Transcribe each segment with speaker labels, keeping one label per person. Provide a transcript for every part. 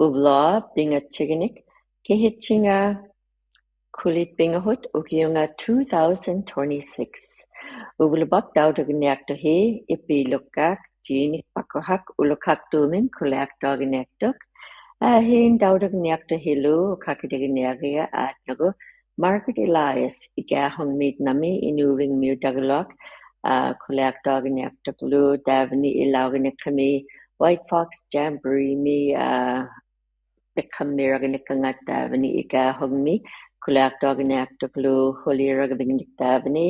Speaker 1: ᓄᕕഅᓗ이థ ᓄᕕഅᓗ이þ ukiunga 2026. Uvagut ᓄᕕăᓗ ipilukkaq jinikpakuhaq ulukaqtumin kuleaqtuagineqtuq hin ᓄᕕअᓗilu uqaqidiginearia aatnagu Market Elias ikahungmitnami Inuvialuit kuleaqtuagineqtuqlu davni ilaugineqami White Fox Jamboree mi Pekhamiraginekangat davni ikahungmi kuleaqtuagineqtuqlu huliragabinikdavni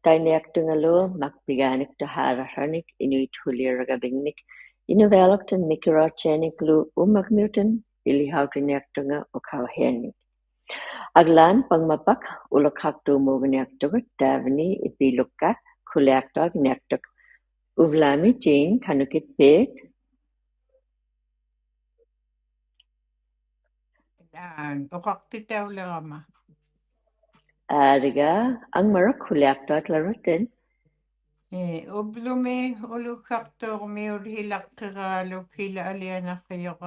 Speaker 1: Daineaqtungalu makpiganiktuhararhanik Inuit huliragabinik Inuvialuit Mikiracheniklu umagmutan ilihaugineqtunga ukauhenik. Aglan pangmapak ulukaqtuumugineqtugut davni ipilukkaq kuleaqtuagineqtuq uvlami jin kanukit bit
Speaker 2: Uqaqtitaulerama.
Speaker 1: Ariga ang marak kuleaqtuatlarutin.
Speaker 2: Ublume ulukaqtuumi ulhilaqqiraalu ಪಿᕙᓪᓕಅᓪನಿಥ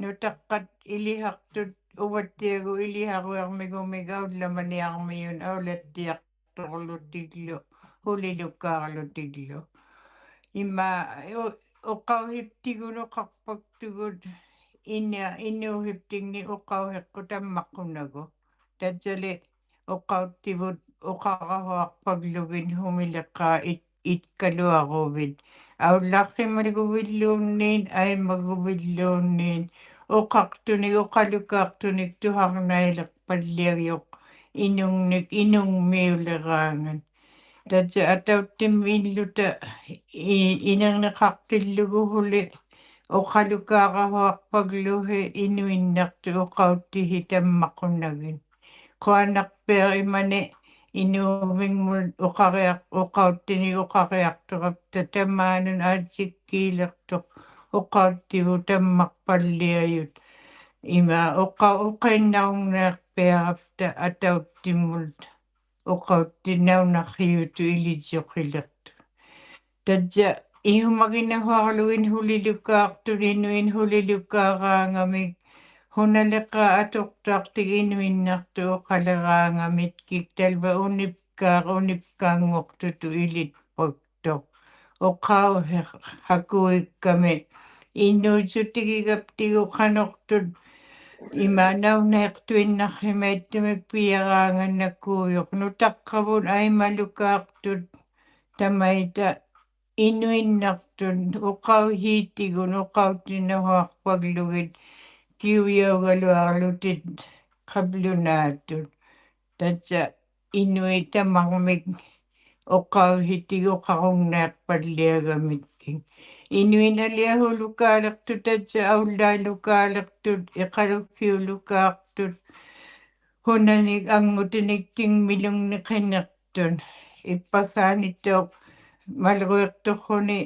Speaker 2: nutaqqat ilihaqtut uvattiagu iliharuarmigumiga ullamaniarmiyun aulattiaqtorlutiglu hulilukkaarlutiglu imma uqauhiptigunu qarpaktugut innuuhiptigni uqauheqqu tammaqunagu tatsali uqauttivut uqarahuarpaglugin humileqqaa itkaluaruvit aullaqimalguvilluunniin aimaguvilluunniin uqaqtunik uqalukkaaqtunik tuharnaileqpalliagiuq inungmiuleraangan tatsa atauttim illuta inerneqartillugu uqalukkaaqahuarpagluhi inuinnartu uqauttihi tammaqunagin quanarpia imani inuvingmul uqauttini uqariartuqap tatamaanun aatsikkiilertuq uqauttivu tammaqpalliajut ima uqainnarungnaarpiarapta atauttimmult uqauttinnaunarriutu ilitsuqilertu tatsa ihumaginahuarlugin hulilukkaartut inuin hulilukkaaraangamik hunaleqa atuqtaartig inuinnartu uqaleraangamit kiktalva unipkaanguqtutu ilitpaktoq uqauhakuikkami innuutsutigigaptigu qanortut imaanauneqtuinnarrimaittumik piaraangannakuuyuq nutaqqavut aimalukkaartut tamaita inuinnartut uqauhiitigun uqauttinnahuarpaglugit kiuyaugaluarlutit qablunaatut tatsa inuitamarmik uqauhitig uqarungnaaqpalliagamitkin inuinaliahulukkaaleqtut tatsa aullaalukkaaleqtut iqalukkiulukkaartut hunanik angutinik tingmilungniqinertun ippagaanittuq malruiqtorruni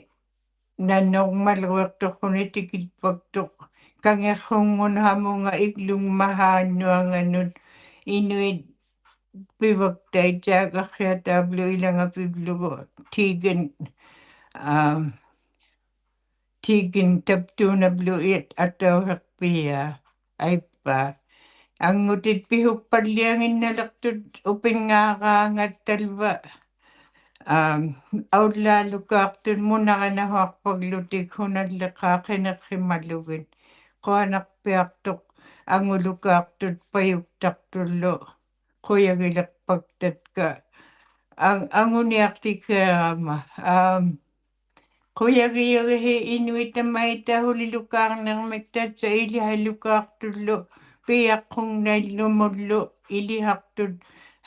Speaker 2: nannormalruiqtorruni tikitpaktoq kangerrungun hamunga iklungmahaannuanganut inuit pivaktaitsaaqarriataavlu ilangapivlugu tiikin taptuunavlu atauheqpia aippa angutit pihukpallianginnaleqtut upinngaaраанgattalva aullaalukkaartut munaqanahuarpaglutik hunalleqaa qinerrimalugit quanarpiartuq angulukkaartut payuktaqtullu quyagilerpaktatka anguniartikkeerama quyagiyagihi inuitamaita hulilukkaarnermik tatsa ilihalukkaartullu piaqqungnallumullu ilihaqtut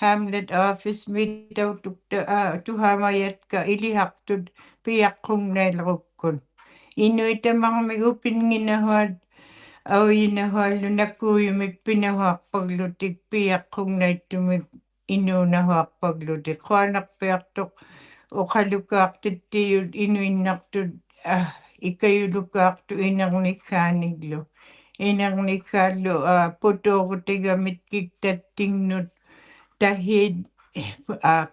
Speaker 2: Hamlet Office mitautukta tuhamayatka ilihaqtut piaqqungnailerukkun inuitamarmik upinnginahuat auinahuallu nakuuyumik pinahuarpaglutik piaqqungnaittumik inuunahuarpaglutik quanarpiartuq uqalukkaaqtittiyut inuinnartut ikayulukkaartu inernikkaallu putuurutigamit kiktattingnut tahit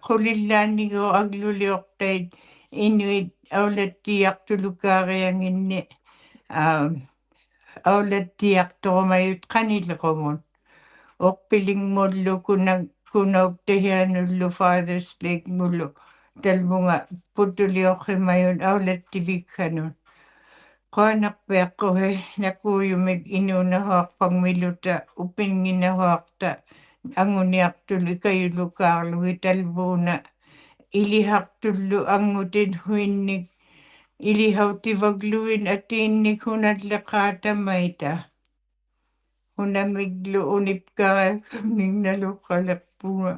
Speaker 2: qulillaannigu agluliortait inuit aulattiartulukkaarianginni aulatiartorumayut qanilequmun orpilingmullu kunauptahianullu Father's Lake mullu talmunga putuliorrimayun aulattivikkanun qaanarpiaqqu nakuyumik inuunahuarpagmiluta upinnginahuarta anguniartul ikayulukaarlugi talvuuna ilihartullu angutin huinnik ilihautivaglugin atiinnik hunalleqaatamaita hunamiglu unipkarakamningnaluqqalerpunga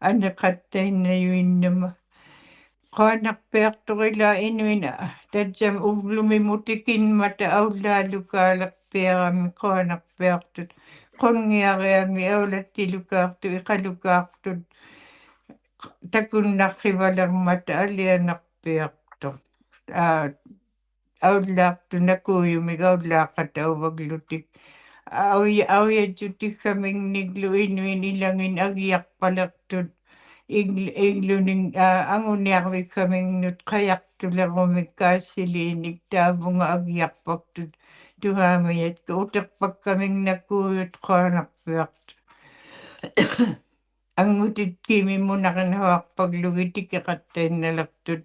Speaker 2: aneqattainnayuinnama qaanarpiartuqila inuina tatsam uvlumi mutikinmata aullaalukaaleqpiarami qaanarpiartut qunniariami aulattilukaartu iqalukaartut takunnarrivalermata alianarpiartu aullaartu nakuyumik aullaaqata uvaglutik auyajutikkamingniklu inuin ilangin agiarpalertut igluning anguniarvikkamingnut qayartulerumik kaassiliinik taavunga agiarpaktut ṱuᓴᕋᒃᓴᐃٿ uterpakkamingnakuuyut qaanarpiartu angutitkimi munaqinahuarpaglugi tikeqattainnalaqtut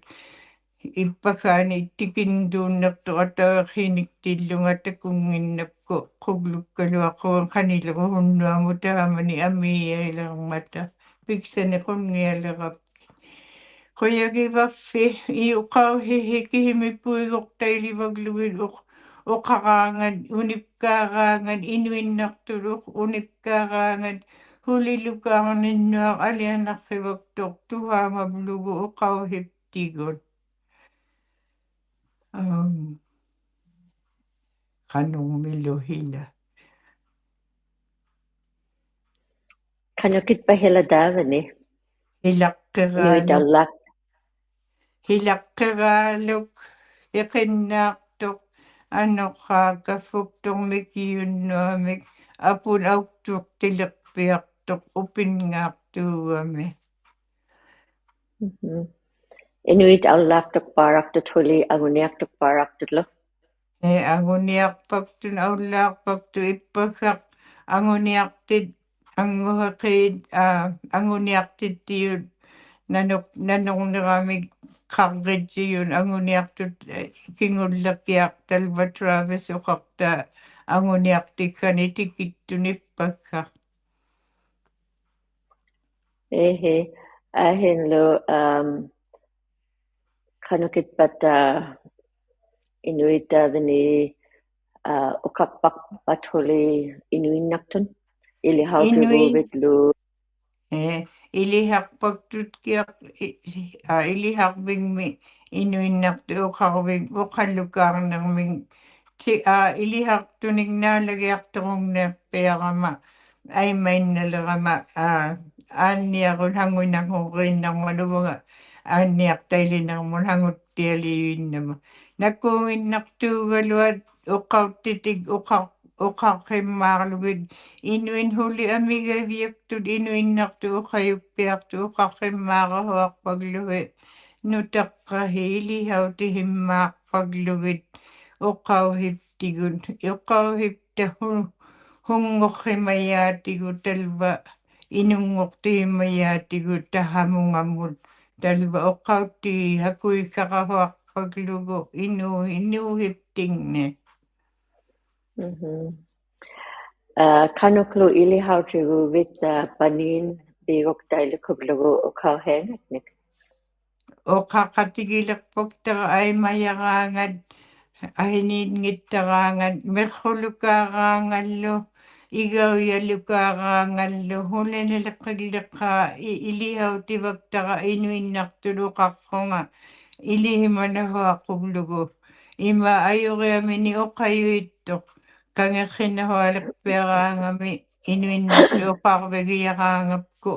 Speaker 2: ippagaani ittikintuunnertu atawerriniktilluga takunginnapku quglukkaluaqquun qanilequhunnuamu taamani amiiailermata piksani qunnialerap quyagivaffi iuqauhihikihimippuigortailivaglugin uqaraangan unipkaaraangan inuinnartuluq unipkaaraangan hulilukaarninnuaq alianarrivaktoq tuhaamavlugu uqauhiptigun qanungmiluhila
Speaker 1: Kanukitpahiladavani
Speaker 2: ilaqqeraaluk
Speaker 1: Inuit
Speaker 2: hilaqqeraaluk iqinnaartuq anoqqaakaffuktormikiunnuamik apun auktuuqtileqpiartuq upingaartuugami
Speaker 1: Inuit aullaaqtuqpaaraqtut anguniartuqpaaraqtutlu
Speaker 2: anguniarpaktun aullaarpaktu ippaggaq anguniartit anguheqiit anguniartittiyut nanorneramik qarritiyun anguniartut kingulleqiaq talva Travis uqarta anguniartikkani tikittun ippaggaq
Speaker 1: ehe ahinlu kanukitpata Inuitavani uqarparpathuli inuinnartun ilihautuguvitlu
Speaker 2: iliharpaktutkiaq iliharvigmi inuinnartu uqallukaarnerming ilihartuniknaalagiartorungnerpiarama aimainnalерама aanniarun hanguinarhunriinnarmanuvuga aanniartailinermun hanguttialiuinnama nakuunginnartuugaluat uqauttitik uqarrimmaarlugit inuin huli amigaviaktut inuinnartu uqayuppiartu uqarrimmaarahuarpaglugi nutaqqahi ilihautihimmaarpaglugit uqauhiptigun uqauhipta hungorrimayaatigu talva inunngortigimayaatigu tahamungammut talva uqautti hakuikkaqahuarpaglugu inuuhiptingne
Speaker 1: kanuklu ilihautuguvit panin biigortailikuvlugu uqauhiangatnik
Speaker 2: uqaqatigilerpaktara aimayaraangat ahiniitngittaraangat merrulukaaraangallu igauyalukaaraangallu hulanaleqqilleqqaa ilihautivактара inuinnartuluqarrunga ilihimanahuaquvlugu ima ayuriamini uqayuittoq kangerrinahualerpiaraangami inuinnartu uqarvigiyaraangapku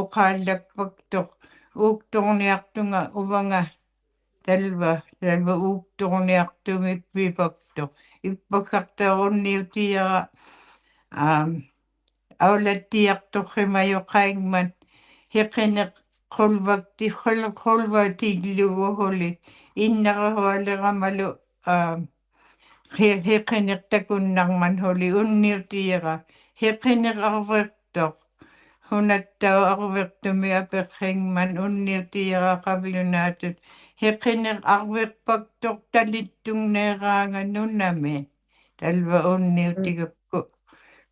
Speaker 2: uqaallapaktoq uuktorniartunga uvanga talva uuktorniartumippiipaktoq ippaggaqtarunniutiyara aulattiartorrimayoqaingmat hiqineq qulvatiilluguhuli innarahualeramalu heqiniqtakunnarman huli unniutiira heqiniqarvertoq hunattau arvertumi aperringman unniutiira qavlunaatut heqiniqarverpaktoq talittunneeraanga nunami talva unniutigukku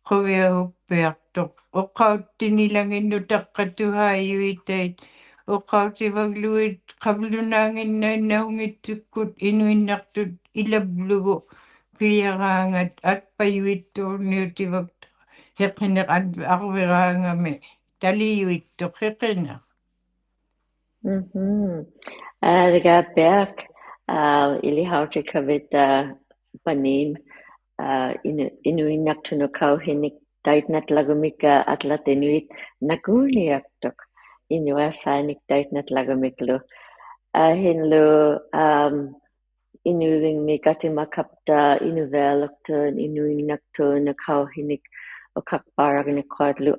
Speaker 2: quviahuppiartoq oqqauttinilanginnu taqqatuhaayuitait oqqautivaluit qavlunaanginna innaungitsukkut inuinnartut ilablugu piaraangat atpayuittuurniutivak heqineq arviraangami taliyuittoq heqineq
Speaker 1: Riga Berg ilihautiqavit panin inuinnartunukauhinik taitnatlagumik atlat inuit nakuliartoq inuafaanik taitnatlagumiklu hinlu inuingmikatimakapta Inuvialuktun inuinnartunukauhinik okaqparagniqquatlu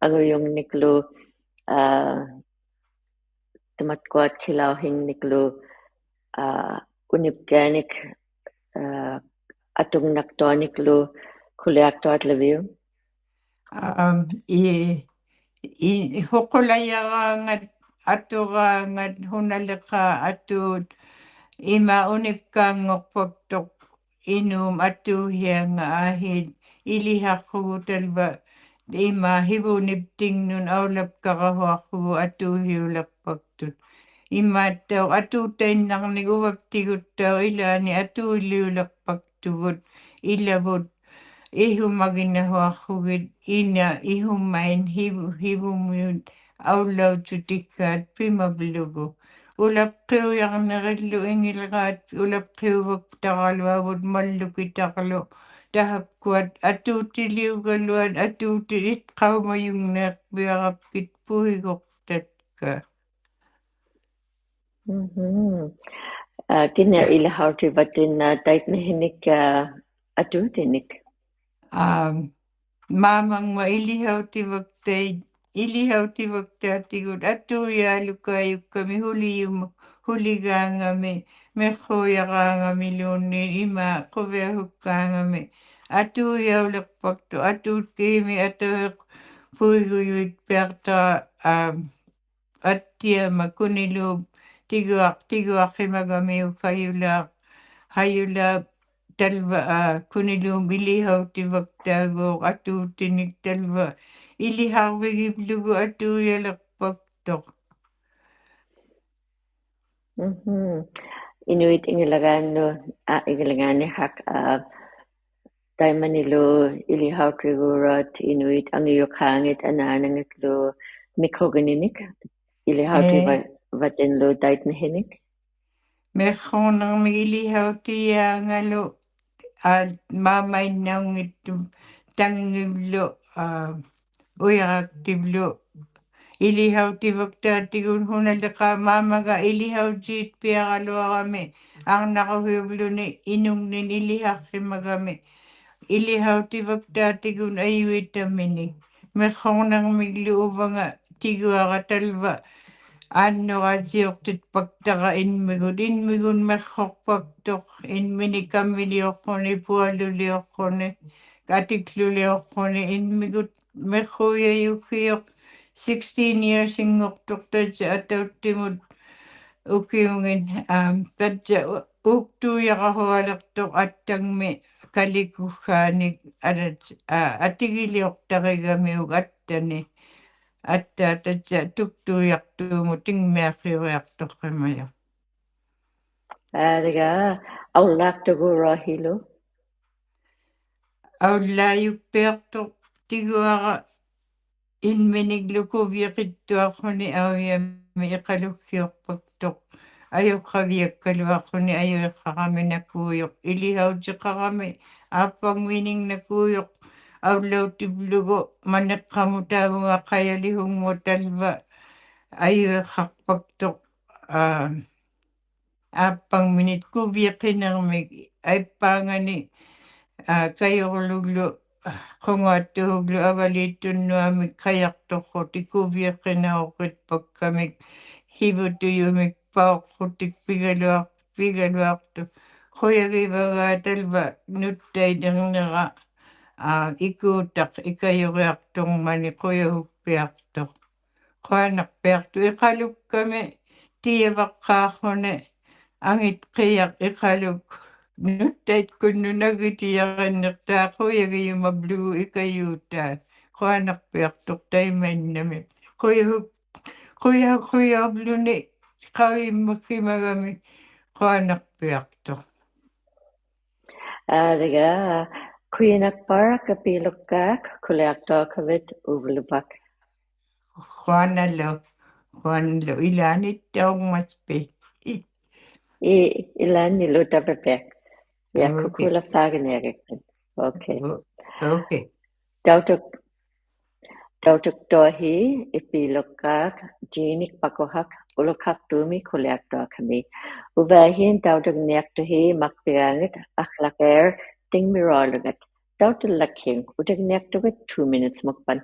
Speaker 1: anguyongniklu tamatquat kilauhingniklu unipgaanik atungnaqqtuaniklu kuliaqtuatlaviu
Speaker 2: i huqulayaraangat aturaangat hunaleqa atuut ima unipkaanngorpaktoq inum atuuhianga aahit iliharrugu talva ima hivuniptingnun aulapkarahuarrugu atuuhiulerpaktut imaattau atuutainnarnik uvaptiguttaa ilaani atuuliulerpaktugut ilavut ihumaginahuarrugit ina ihummain hivumuut aulaututikkaat pimavlugu ulapqiuyarnerillu ingilraat ulapqiuvaktaraluavut mallukitaqlu tahapkuat atuutiliugaluat atuutit qaumayungneerpiarapkit puhigortatka
Speaker 1: kinna ilihautivatin taitnahinik atuutinik
Speaker 2: maamangma ilihautivaktaatigut atuuyaalukaayukkami huligaangami meqquuyaraangami luunni ima quviahukkaangami atuuyaulerpaktu atuutkiimi atueq puiguyuit piartara attiama kuniluup tiguaqimagamiu hayula talva kuniluum ilihautivaktaagooq atuutinik talva iliharvigiplugu atuuyalerpaktoq
Speaker 1: Inuit ingilagaanihaq taimanilu ilihautigurat inuit angiyuqaangit anaanangitlu mikhoganinik ilihautivavatinlu taitnahinik
Speaker 2: meqquunermi ilihautiyaangalu maamainnaungittum tangivlu uiraqtivlu ilihautivaktaatigun hunaleqa maamaga ilihautiit piaraluarami arnaquhiuvluni inungnin iliharrimagami ilihautivaktaatigun ayuitaminik meqquunermiglu uvanga tiguara talva aannuqaatiortit paktara inmigun meqqorpaktoq inminikammiliorquni pualuliorquni atikluliorquni inmigut meqquyayukkiyoq 16 years ingortoq tatsa atauttimut ukiungin tatsa uktuuyaqahualertoq attangmi kalikugaanik atigiliortarigamiuk attani attaa tatsa tuktuuyartuumu tingmiarriuriartoqimaya
Speaker 1: riga aullaaqtugurahilu
Speaker 2: aullaayuppiartoq tiguara inminiklukuviqittuarruni auyami iqaluggiorpaktoq ayuqqaviakkaluarruni ayuiqqaqaminakuuyoq ilihautiqarami aappangmininnakuuyoq aulautivlugu maneqqamutaavunga qayalihungmu talva ayuiqqarpaktoq aappangminit kuviqinermik aippaangani kayurluglu qungaattuhuglu avaliittunnuamik qayartorrut ikuviqqinauqit pakkamik hivutuyumik pauqqutik pigaluartu Qoyagivaagaatalva nuttaidernerra ikuutaq ikayuriartormani qoyahuppiartoq qaanarpiartu iqalukkami tiavaqqaarrune angit qiyaq iqaluk nuttait kunnunagitiyarannertaa qoyagiumablugu ikayuutaa qaanarpiartoq taimannami qoyahuqqiyaarluni qavimmakkimagami qaanarpiartoq
Speaker 1: Ariga Queenakparak apilukak kuleaktokavet uvlupak.
Speaker 2: Juanalo ilaanittaugmaspi
Speaker 1: Ilan nilutapepek. Ja
Speaker 2: okay
Speaker 1: kukula fagenerikken. Okay.
Speaker 2: okay
Speaker 1: Dautuk tohi ipilukak jinik pakohak ulukak tumi kuleaktokami. Uvahin dautuk niaktuhi makpirangit akhlaker ting mirolugat. Dautuk laking utak niaktugat 2 minutes mukban.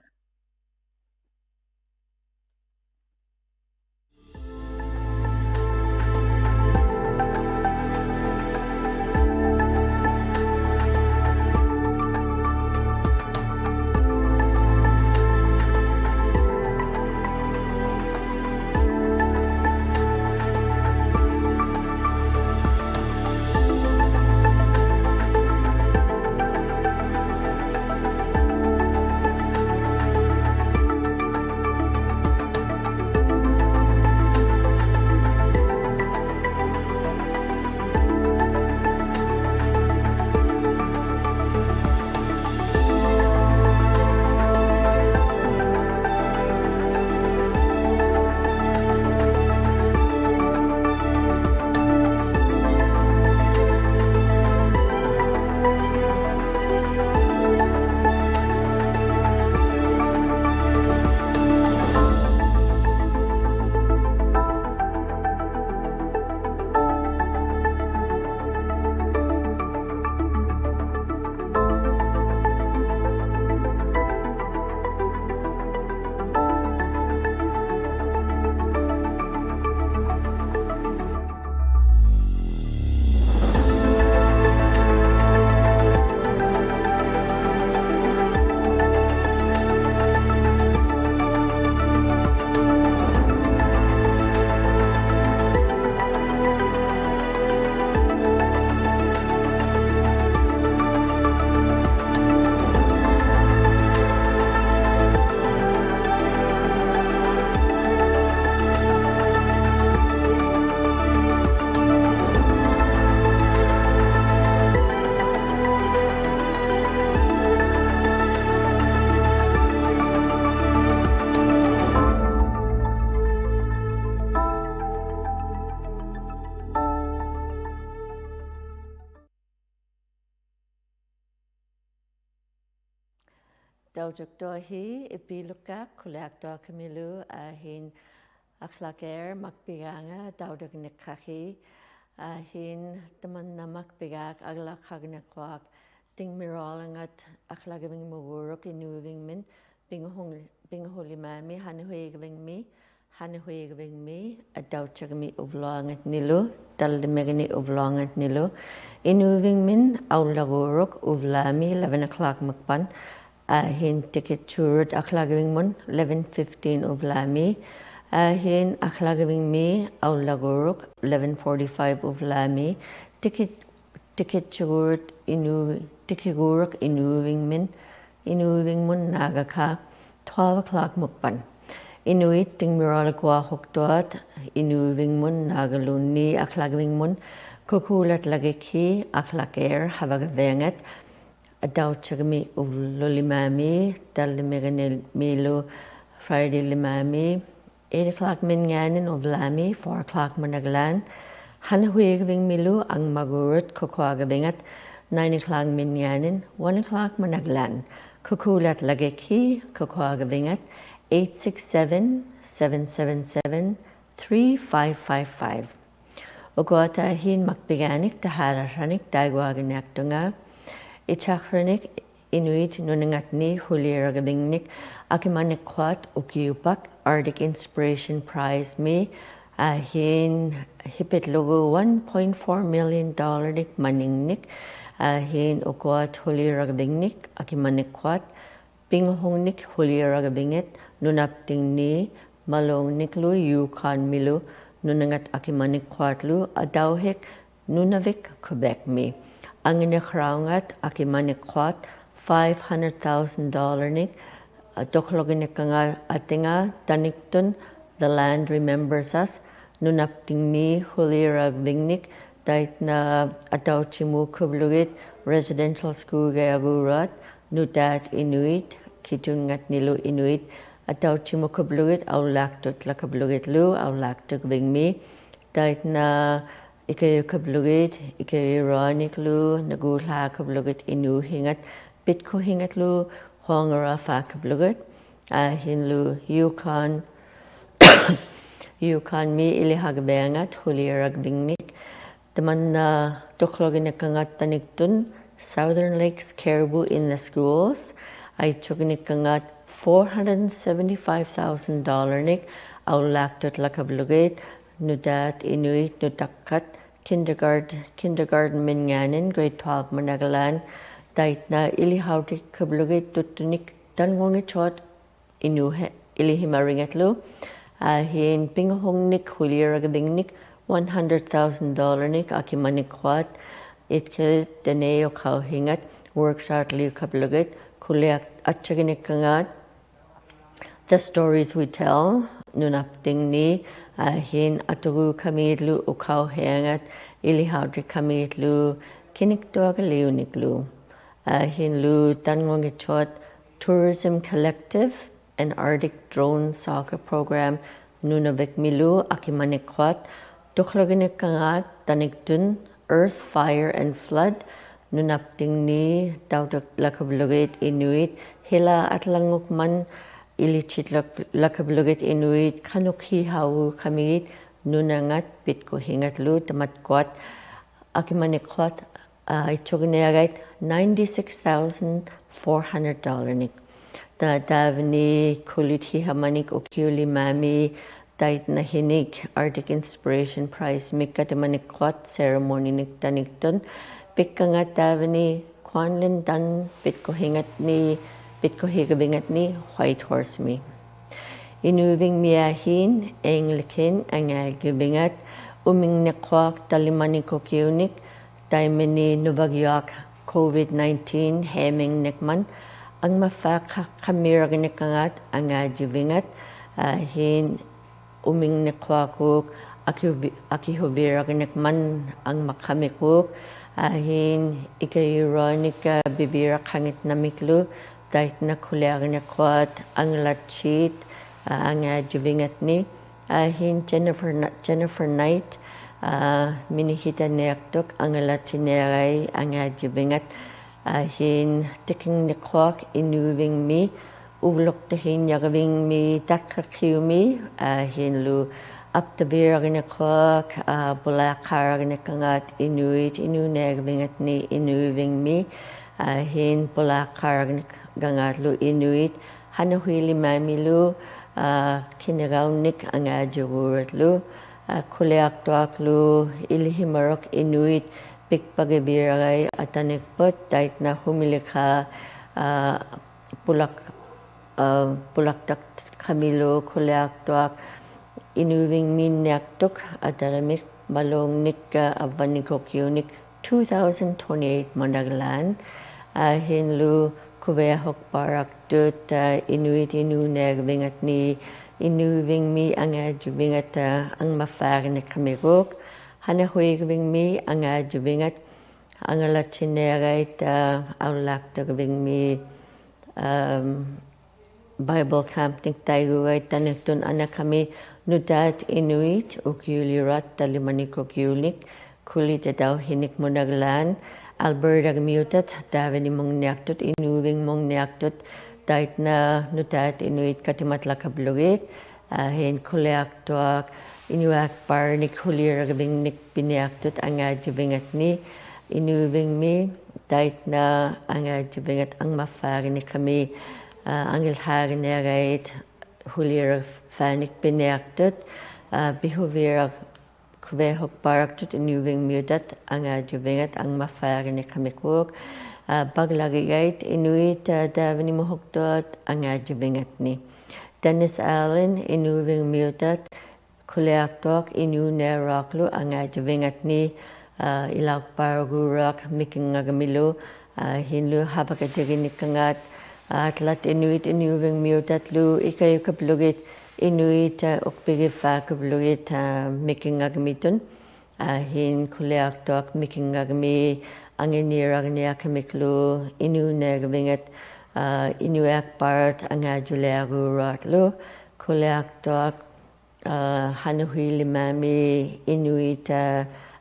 Speaker 1: Dautuk tohi ipilukak kuleaktokamilu ahin akhlaker makpiranga dautuk nikhahi ahin teman makpirak aglakhagnaqwak ting miralangat akhlagaving muguruk inuvingmin bingahulimami hanuhigavingmi adauchagami uvlangat nilu dallimegani uvlangat nilu inuvingmin aulaguruk uvlami 11 o'clock makpan ahin ticket churut akhlagaving mun 11:15 uvlami ahin akhlagaving mi aulaguruk 11:45 uvlami ticket churut tikiguruk inuving mun nagaka 12 o'clock mukpan inuit ting miralakwa huktuat inuving mun nagaluni akhlagaving mun kukulat lagiki akhlaker havagavengat adauchagami uvlulimami dallimegani milu Friday limami 8 o'clock minganin uvlami 4 o'clock managlan hanuhigaving milu ang magurut kukwagavingat 9 o'clock minganin 1 o'clock managlan kukulat lagiki kukwagavingat 867-777-3555 Ugota hin makbiganik tahararanik daigwaganaktunga Ichachranik Inuit nunangatni huliragabingnik akimanekwat ukiupak Arctic Inspiration Prize me Hin hipit logo $1.4 million nik maningnik. Hin ukwat huliragabingnik akimanikwat. Pinghongnik huliragabinget nunaptingni malongnik lu Yukon milu nunangat akimanikwat lu adauhik nunavik Quebec mi. Ang inikraungat akimanikwat $500,000 nik dokloginik nga atinga taniktun. The land remembers us. Nunaptingni huliragabingnik dait na atauchimu kublugit residential school gayagurat nudat Inuit kitungat nilu Inuit atauchimu kublugit aulaktut lakablugit lu aulaktuk bingmi dait na ikayu kublugit ikayu ranik lu nagulha kublugit Inu hingat bitko hingat lu hongara fa kublugit hin lu Yukon mi ilihagbengat huliragbingnik Taman na dokloginekangat taniktun Southern Lakes caribou in the schools ay chuginikangat $475,000 nik aulaktot lakablugit nudat Inuit nutakkat kindergarten minganin grade 12 managalan dait na ilihautik kablugit tutunik tangongichot Inuhe ilihimaringatlu hin pinghongnik huliragabingnik $100,000 nik akimanikwat itkil daneo kauhingat workshop liu kablugit kuliak atchaginikangat the stories we tell nunaptingni hin atugu kamidlu ukauhingat ilihaudri kamidlu kiniktuagaliuniklu hin lu tangongichot tourism collective an Arctic drone soccer program nunavik milu akimanikwat Dokloginekangat taniktun earth, fire, and flood nunaptingni daudak lakablugit Inuit hila atlangukman ilichit lakablugit Inuit kanukhi hau kamit nunangat bitko hingatlu tamatkwat akimanikwat ichugneagait $96,400 nik davni kulit hihamanik ukiuli mami dait na hinig Arctic Inspiration Prize mikatamanikkwat ceremony nik tanikton pikkangat davni kwanlin dan bitko higabingat ni White Horse mi inuving miyahin Anglican angagibingat umingnekwak talimaniko kiunik daimini nubagyak COVID-19 heming nekman ang mafak kamiragnikangat angajibingat hin umingnekwakuk akihubiragnikman ang makamikuk hin ikayuronika bibirakanitnamiklu dait na kuliagnikwat ang latchit angajibingat ni hin Jennifer Knight minihita niyaktuk ang latineray angajibingat hin tiking nikwak inuving mi uvlok tihin yagaving mi takkakiumi hin lu aptabiragnikwak bulakaraganikangat Inuit inunegvingat ni inuving mi hin bulakaraganikangat lu Inuit hanahuili mamilu kinagaunik ang ajugurat lu kuliaktuak lu ilihimarok Inuit pikpagibiragay atanikpot dait na humilikha pulaktak kamilu kuliaktuak inuving minyaktuk ataramik malongnik avanikokyonik 2028 managlan hinlu kubehok paraktut Inuit inunegvingat ni inuving mi ang ajubingat ang mafaginik kamigok hanahuigving mi ang ajubingat ang latinerait aulaktagving mi Bible camp nik taiguay taniktun anak kami nudat Inuit ukiulirat talimanikokiulik kulit daw hinik mo naglan Alberta gamiutat daveni mong niaktut inuving mong niaktut dait na nudat Inuit katimatlakablugit hin kuliaktuak inuak par nik huliragabing nik biniaktut ang ajubingat ni inuving mi dait na ang ajubingat ang mafari ni kami ang ilhari nereit hulirag fanik biniaktut Bihuvirak Kvehok Barakut Inuvialuit Pivalliajut ang ᓪᓗ Pivalliajut Inuit Davanimuhuktot ang Pivalliajut Dennis Allen Inuvialuit Kuleaktok ᓄᕕഅᓗ ang Pivalliajut ilagparugurak mikingagamilu hinlu habakatiginikkangat atlat Inuit Inuvialuit lu ikayukaplugit Inuit ukpigifakaplugit mikingagamitun hin kuleaktok mikingagami anginiraganiakamiklu ᓄᕕഅᓗᐃٿ inuakpart ang juleaguratlu kuleaktok hanuhilimami Inuit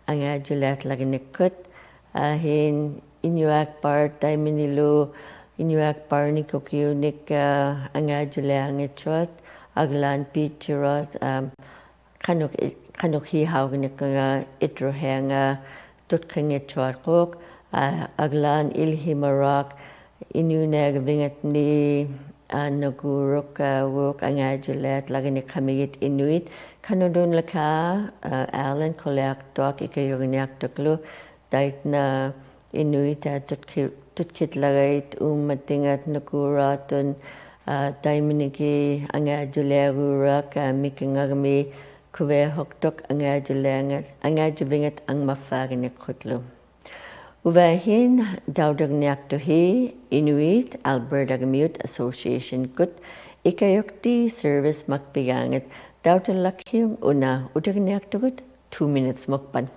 Speaker 1: ang ᓙᓚᒃᓮᒃකුත් hin inuakpart daiminilu inuakparnikukiunik ang ᓙᓚᒃᓮᒃᓏ aglan pitirot kanukhihaugnikanga itrohanga tutkangitsuarkuk aglan ilhimarak ᓄᕕअᓗइٿni naguruk wuk ang ᓙᓚᒃᓮᒃ Inuit kanudun laka Allen kuleaktok ikayugniaktuklu daitna Inuit tutkitlagait ummatingat naguratun daiminiki ang ᓙᓚᒃᓮᒃ mikingagami kuwehoktok ang ᓙᓚᒃᓮᒃ ang ᓪᓗ Uvahin daudagniaktuhi Inuit Alberta-Gamut Association kut ikayokti service makpiganget daudalakyung una udagniaktukut 2 minutes mukpan.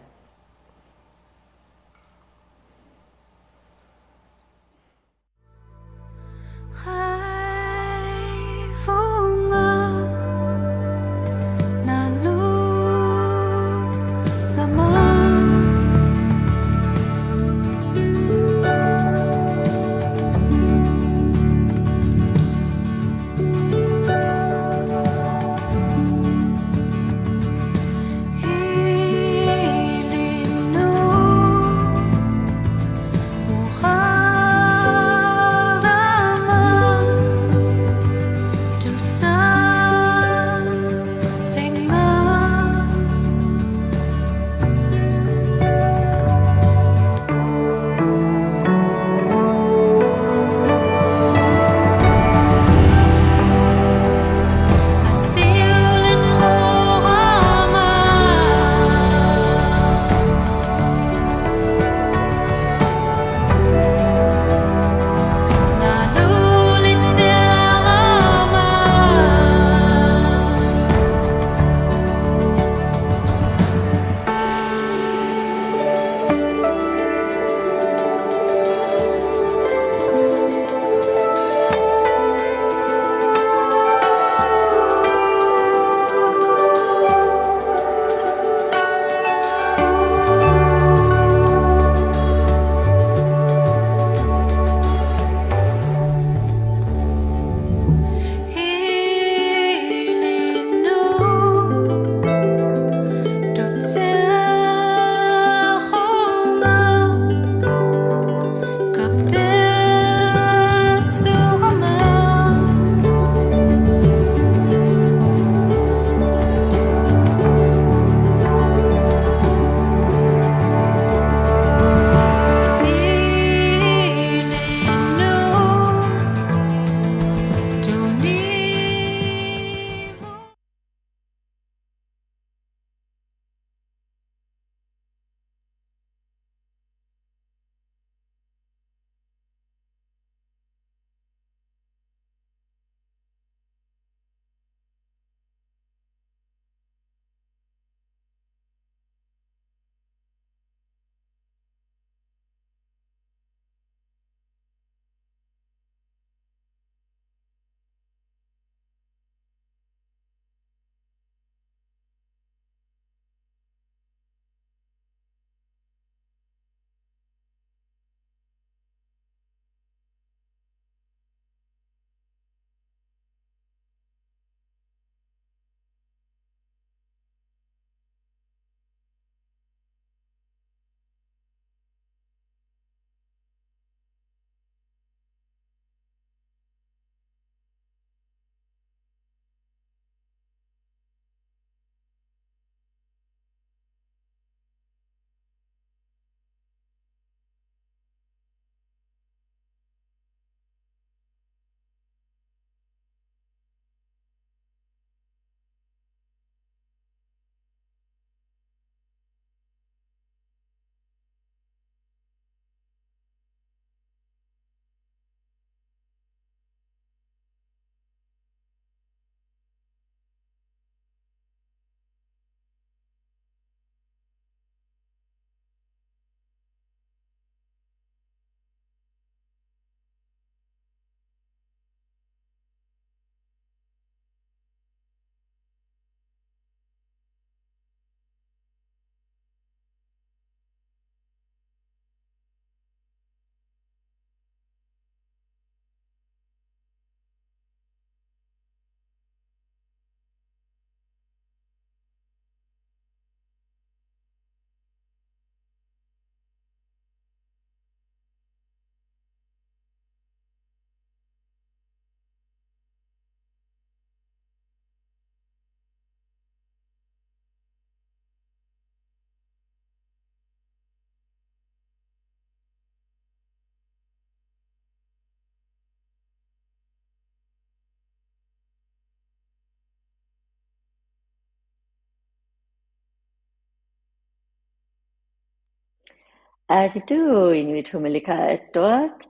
Speaker 1: Aritu ᓄᕕᐊᓗ이ითხ ᓄᕕᒃꒃ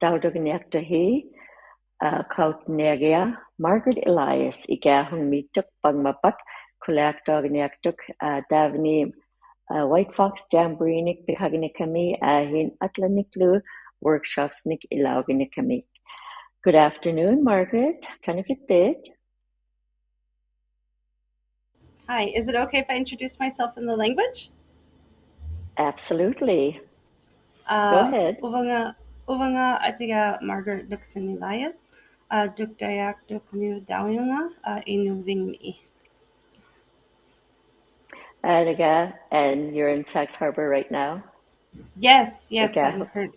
Speaker 1: ᓄᕕᒃᓮ Kautnegia, Margaret Elias, Igahun Mituk, Bangmapak, Kulakdogniaktuk, Davni, White Fox Jamboree, Bihagnikami, Ahin Atlaniklu, workshops Nik Ilauginikami. Good afternoon, Margaret. Can you get bit?
Speaker 3: Hi, is it okay if I introduce myself in the language?
Speaker 1: Absolutely. Go ahead.
Speaker 3: Uvanga atiga Margaret Duxon Elias, Dukdayak Tı귲̀miȗt Inuvialuit.
Speaker 1: And you're in Sachs Harbor right now?
Speaker 3: Yes,
Speaker 1: Igahuk.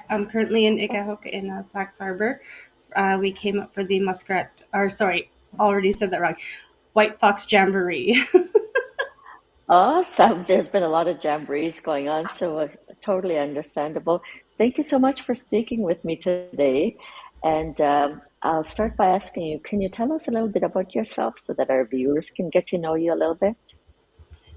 Speaker 3: I'm currently in Igahuk in Sachs Harbor. We came up for the already said that wrong. White Fox Jamboree.
Speaker 1: Awesome. There's been a lot of jamborees going on, so totally understandable. Thank you so much for speaking with me today. And I'll start by asking you, can you tell us a little bit about yourself so that our viewers can get to know you a little bit?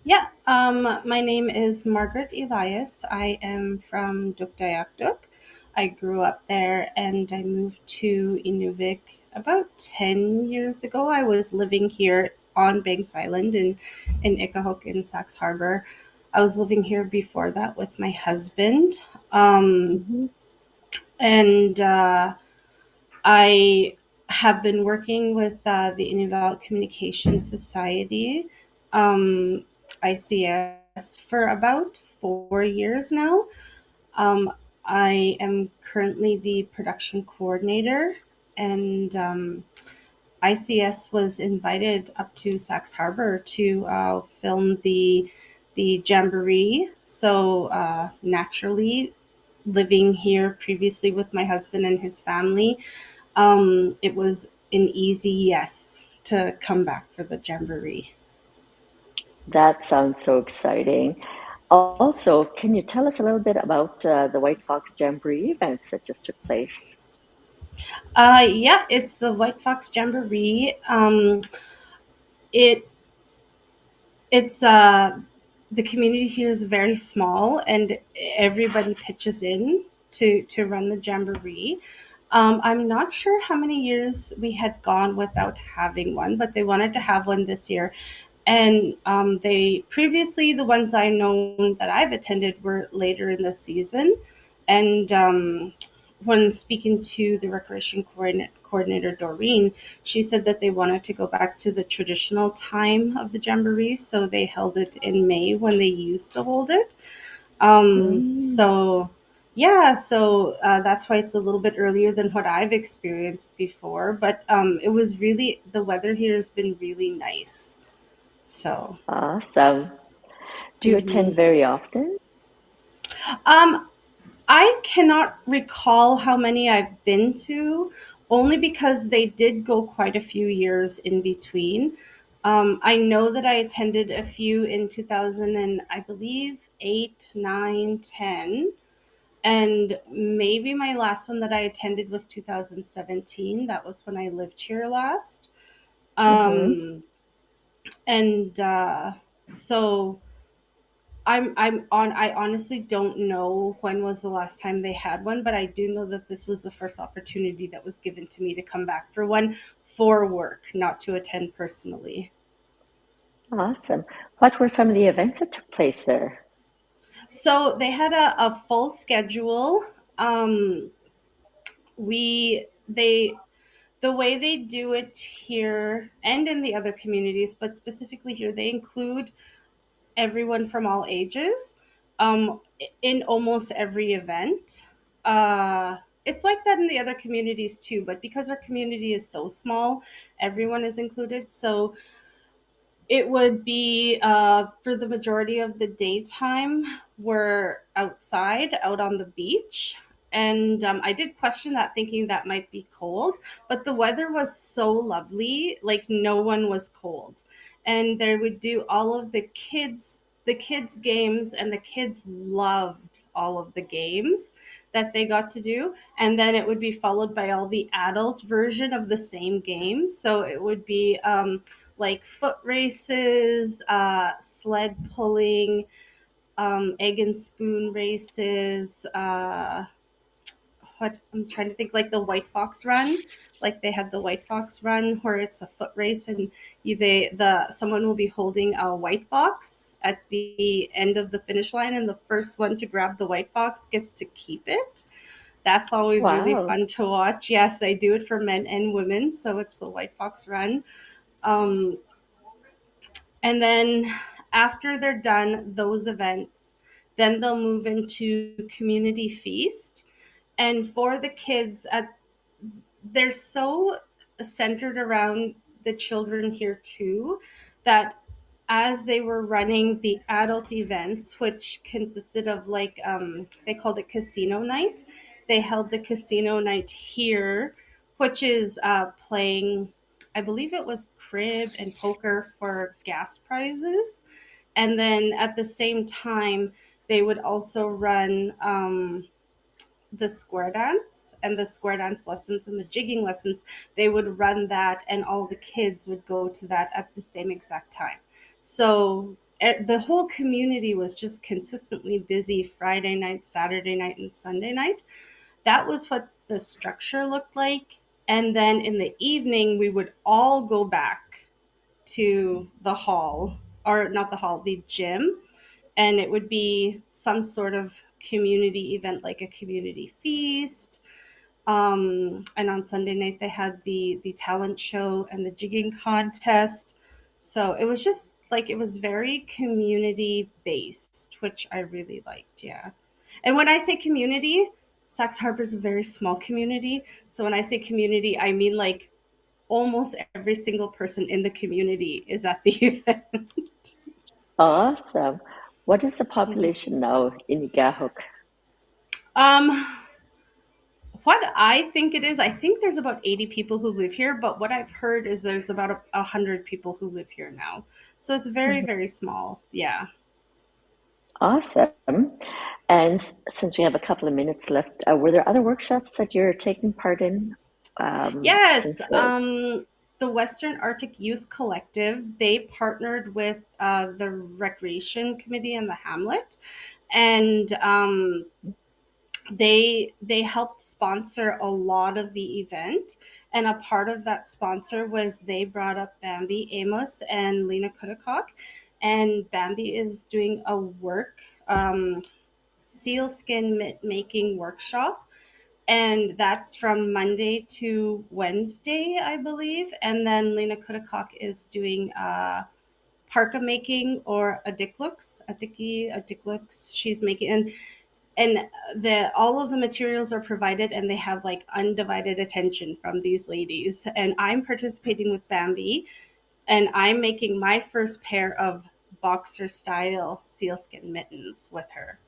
Speaker 3: Yeah, my name is Margaret Elias. I am from Tı귲̀miȗt. I grew up there and I moved to Inuvik about 10 years ago. I was living here on Banks Island in Ikahok in Sachs Harbor. I was living here before that with my husband. And I have been working with the Inuvialuit Communication Society, ICS, for about 4 years now. I am currently the production coordinator, and ICS was invited up to Sachs Harbor to film the jamboree. So naturally, living here previously with my husband and his family, it was an easy yes to come back for the jamboree.
Speaker 1: That sounds so exciting. Also, can you tell us a little bit about the White Fox Jamboree events that just took place?
Speaker 3: Yeah, it's the White Fox Jamboree. It's the community here is very small, and everybody pitches in to run the jamboree. I'm not sure how many years we had gone without having one, but they wanted to have one this year. And they previously, the ones I know that I've attended were later in the season. And when speaking to the recreation coordinator Doreen, she said that they wanted to go back to the traditional time of the jamboree, so they held it in May when they used to hold it. So that's why it's a little bit earlier than what I've experienced before. But it was really, the weather here has been really nice. So
Speaker 1: Awesome. Do you attend very often?
Speaker 3: I cannot recall how many I've been to, only because they did go quite a few years in between. I know that I attended a few in 2000 and I believe 8, 9, 10. And maybe my last one that I attended was 2017. That was when I lived here last. And so I honestly don't know when was the last time they had one, but I do know that this was the first opportunity that was given to me to come back for one for work, not to attend personally.
Speaker 1: Awesome. What were some of the events that took place there?
Speaker 3: So they had a full schedule. We they The way they do it here and in the other communities, but specifically here, they include everyone from all ages in almost every event. It's like that in the other communities too, but because our community is so small, everyone is included. So it would be for the majority of the daytime, we're outside, out on the beach. And I did question that, thinking that might be cold, but the weather was so lovely, like no one was cold. And they would do all of the kids games, and the kids loved all of the games that they got to do. And then it would be followed by all the adult version of the same games. So it would be like foot races, sled pulling, egg and spoon races, what I'm trying to think, like the White Fox Run. Like they had the White Fox Run where it's a foot race and someone will be holding a white fox at the end of the finish line, and the first one to grab the white fox gets to keep it. That's always really
Speaker 1: Wow.
Speaker 3: fun to watch. Yes, they do it for men and women, so it's the White Fox Run. Um, and then after they're done those events, then they'll move into community feast. And for the kids, they're so centered around the children here too, that as they were running the adult events, which consisted of like they called it casino night, they held the casino night here, which is playing, I believe it was crib and poker for gas prizes. And then at the same time, they would also run the square dance and the square dance lessons and the jigging lessons. They would run that, and all the kids would go to that at the same exact time. So the whole community was just consistently busy Friday night, Saturday night, and Sunday night. That was what the structure looked like. And then in the evening, we would all go back to the hall, or not the hall, the gym, and it would be some sort of community event like a community feast. And on Sunday night they had the talent show and the jigging contest. So it was just like, it was very community based, which I really liked. Yeah. And when I say community, Sax Harbor is a very small community. So when I say community, I mean like almost every single person in the community is at the event.
Speaker 1: Awesome. What is the population now in Igahuk?
Speaker 3: Um, what I think it is, I think there's about 80 people who live here, but what I've heard is there's about 100 people who live here now. So it's very, very small. Yeah.
Speaker 1: Awesome. And since we have a couple of minutes left, were there other workshops that you're taking part in?
Speaker 3: Yes.
Speaker 1: Since the
Speaker 3: The Western Arctic Youth Collective, they partnered with the Recreation Committee and the Hamlet. And they helped sponsor a lot of the event, and a part of that sponsor was they brought up Bambi Amos and Lena Kudakok, and Bambi is doing a sealskin mitt making workshop, and that's from Monday to Wednesday, I believe. And then Lena Kudakok is doing parka making, or a dicklooks she's making. And the all of the materials are provided, and they have like undivided attention from these ladies. And I'm participating with Bambi, and I'm making my first pair of boxer style sealskin mittens with her.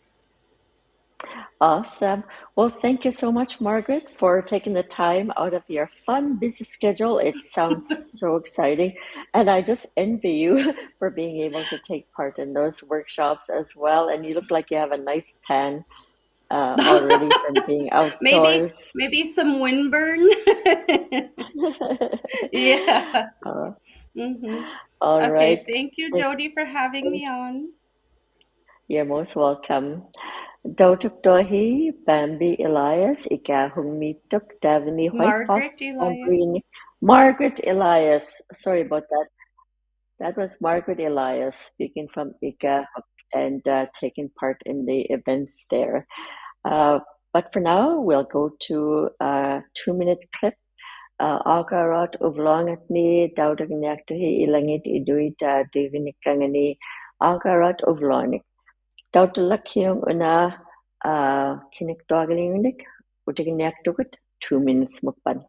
Speaker 1: Awesome. Well, thank you so much, Margaret, for taking the time out of your fun, busy schedule. It sounds so exciting. And I just envy you for being able to take part in those workshops as well. And you look like you have a nice tan already from being
Speaker 3: maybe
Speaker 1: outdoors.
Speaker 3: maybe some windburn. Yeah.
Speaker 1: Uh,
Speaker 3: Hmm.
Speaker 1: all right.
Speaker 3: Okay, thank you, Dodie, for having me on.
Speaker 1: You're most welcome. Dautuk Dohi, Bambi Elias, Ikahung Mituk, Davini White Fox,
Speaker 3: Margaret Elias.
Speaker 1: Green. Margaret Elias. Sorry about that. That was Margaret Elias speaking from Ikahuk and taking part in the events there. Uh, but for now, we'll go to a 2-minute clip. Akarat uvlongat ni Dautuk Nyaktuhi Ilangit Iduita Divinikangani Akarat uvlonik. ᓿᕐ땗 kiniktuagalingunik utiginiaktukut 2 minutes mukban.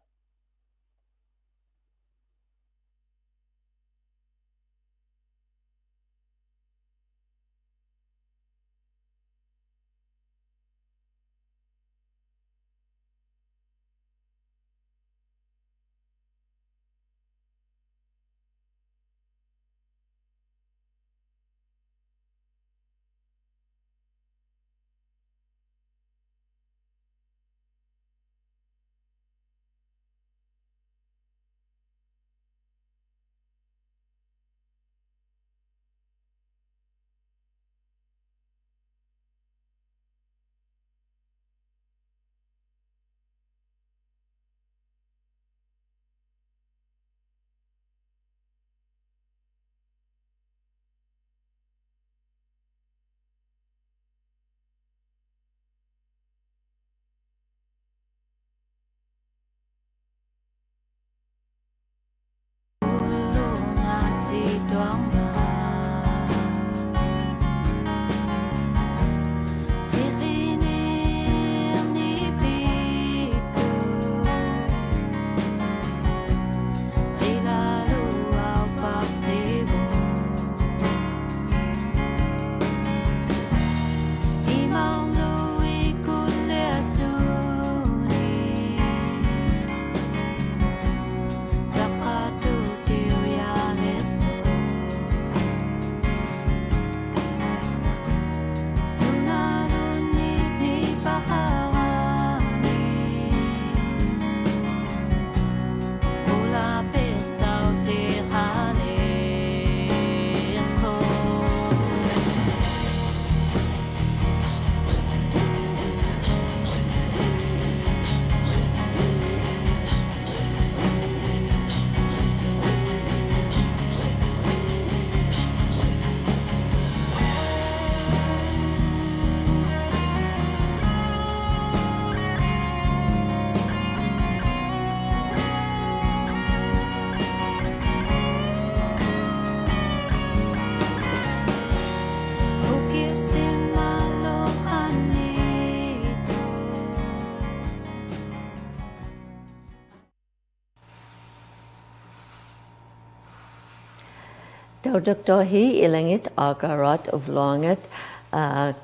Speaker 1: Tawdoktohi ilangit agarat uvlongat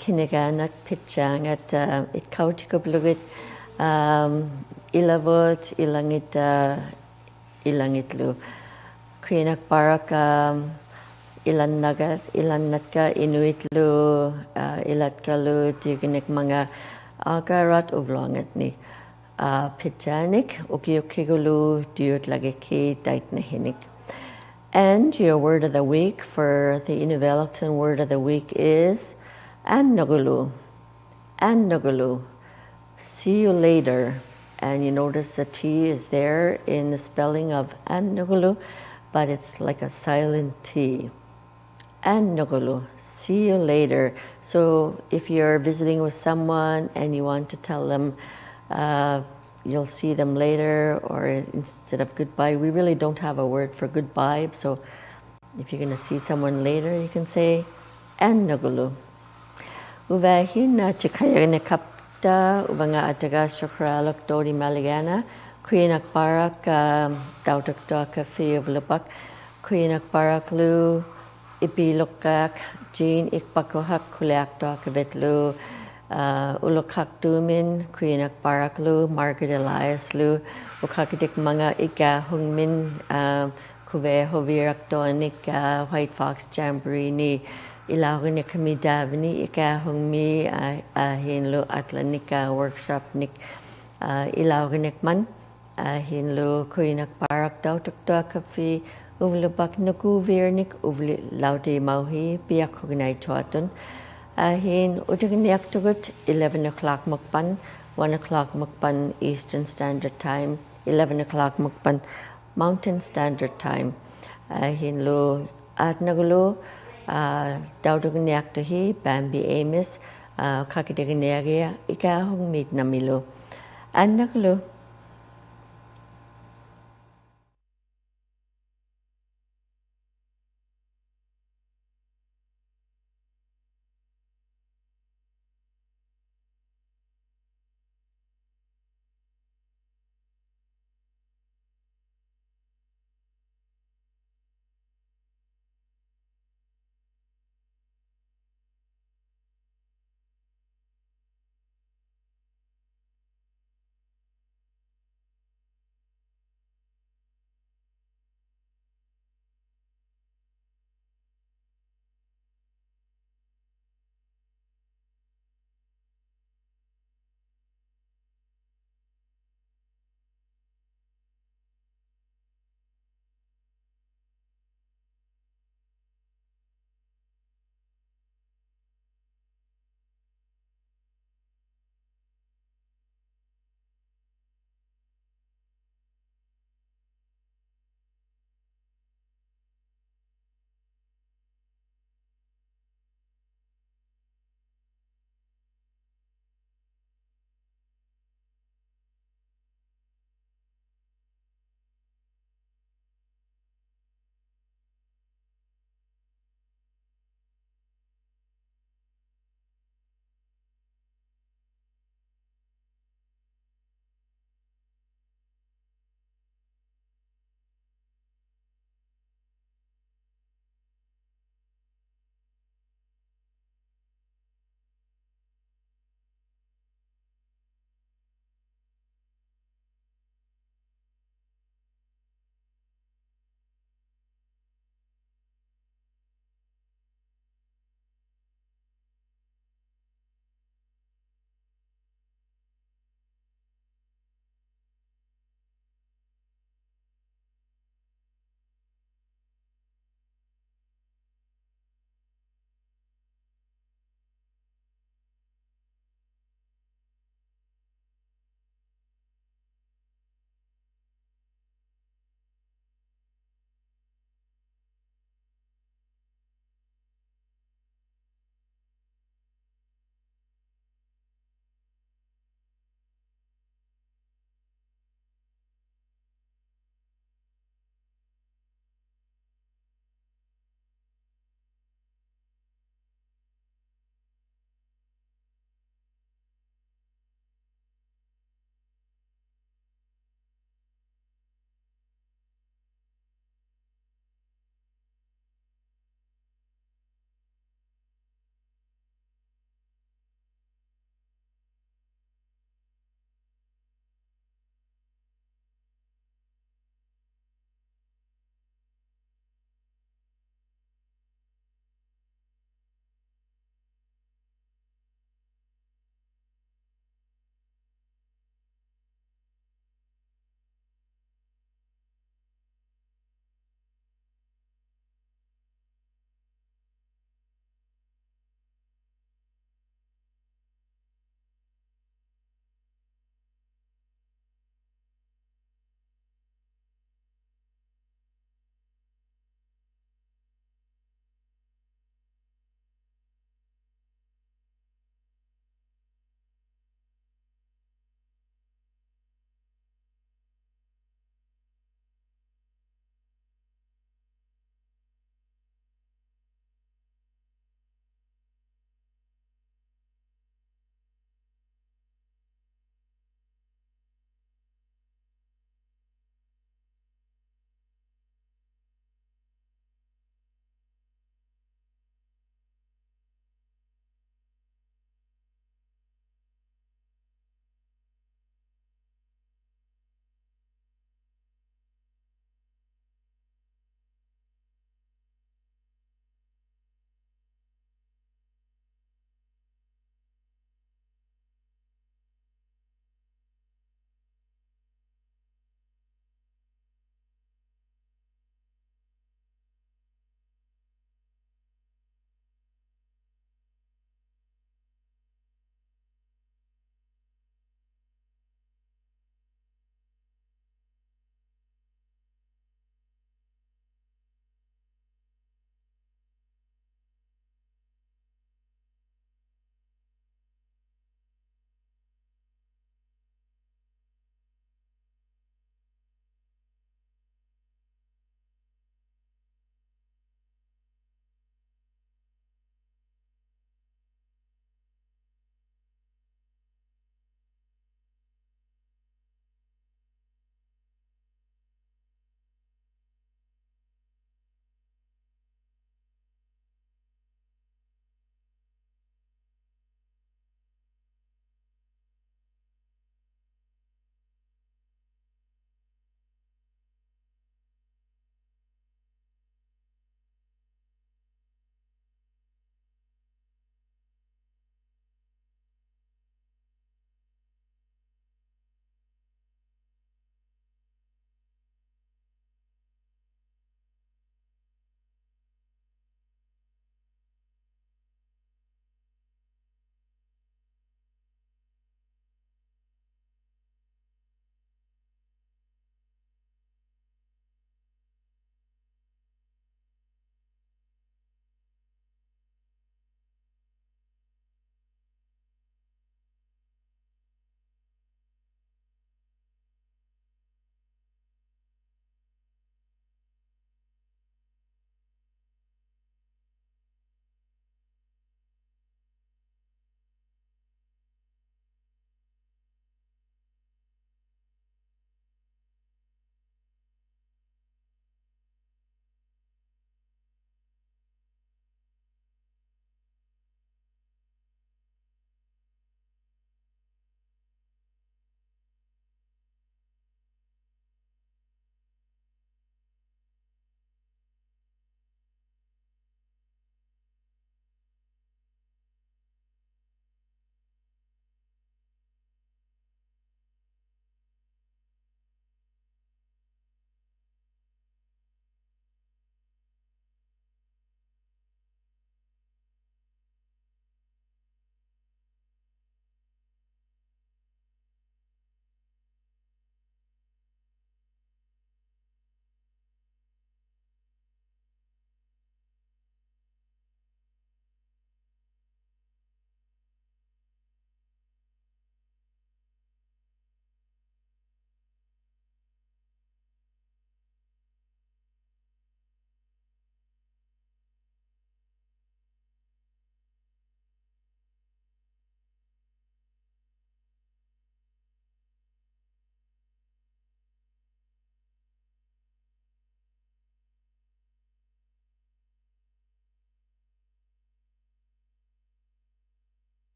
Speaker 1: kinaganat pitjangat itkautikablugat ilavot ilangit ilangitlu kuinak barak ilanatka inuitlu ilatkalu tiginik mga agarat uvlongat ni pitjanik ukiukigulu diutlagiki daitnahinik. And your word of the week for the Inuvialuit word of the week is ᓪᕕഅᓗïþ. ᓪᕕഅᓗïþ. See you later. And you notice the T is there in the spelling of ᓪᕕஅᓗ, but it's like a silent T. ᓪᕕअᓗ. See you later. So if you're visiting with someone and you want to tell them you'll see them later, or instead of goodbye, we really don't have a word for goodbye. So if you're going to see someone later, you can say ᓪᕕअᓗ. Uvagut TV ubanga ᓵᓅꒃᓴᐃᓪᓗ Dodie Malegana kuinak barak dautakta ᓵᓅကိᔮακauᑎ지ᔪ� kuinak barak lu ipilukak Jean ikpakohak kuleaktoakavetlu ulokaktumin kuinak barak lu Margaret Elias lu ukakidik mga ikahungmin kuvehoviraktonik White Fox Jamboree ni ilawin kami davni ikahungmi hinlo atlanik workshop nik ilawin man hinlo kuinak barak dautakta kafi uvlubak nakuvirnik uvli lauti mauhi ᓵᓪꒃᓮ hin ᓪᓗகுৎ 11 o'clock mukban, 1 o'clock mukban Eastern Standard Time, 11 o'clock mukban Mountain Standard Time. Hin lo ᓪᕗअᓗ daudugnaktohi Bambi Amos kakidegnaya ikahung mit namilo. ᓪᕗअᓗ.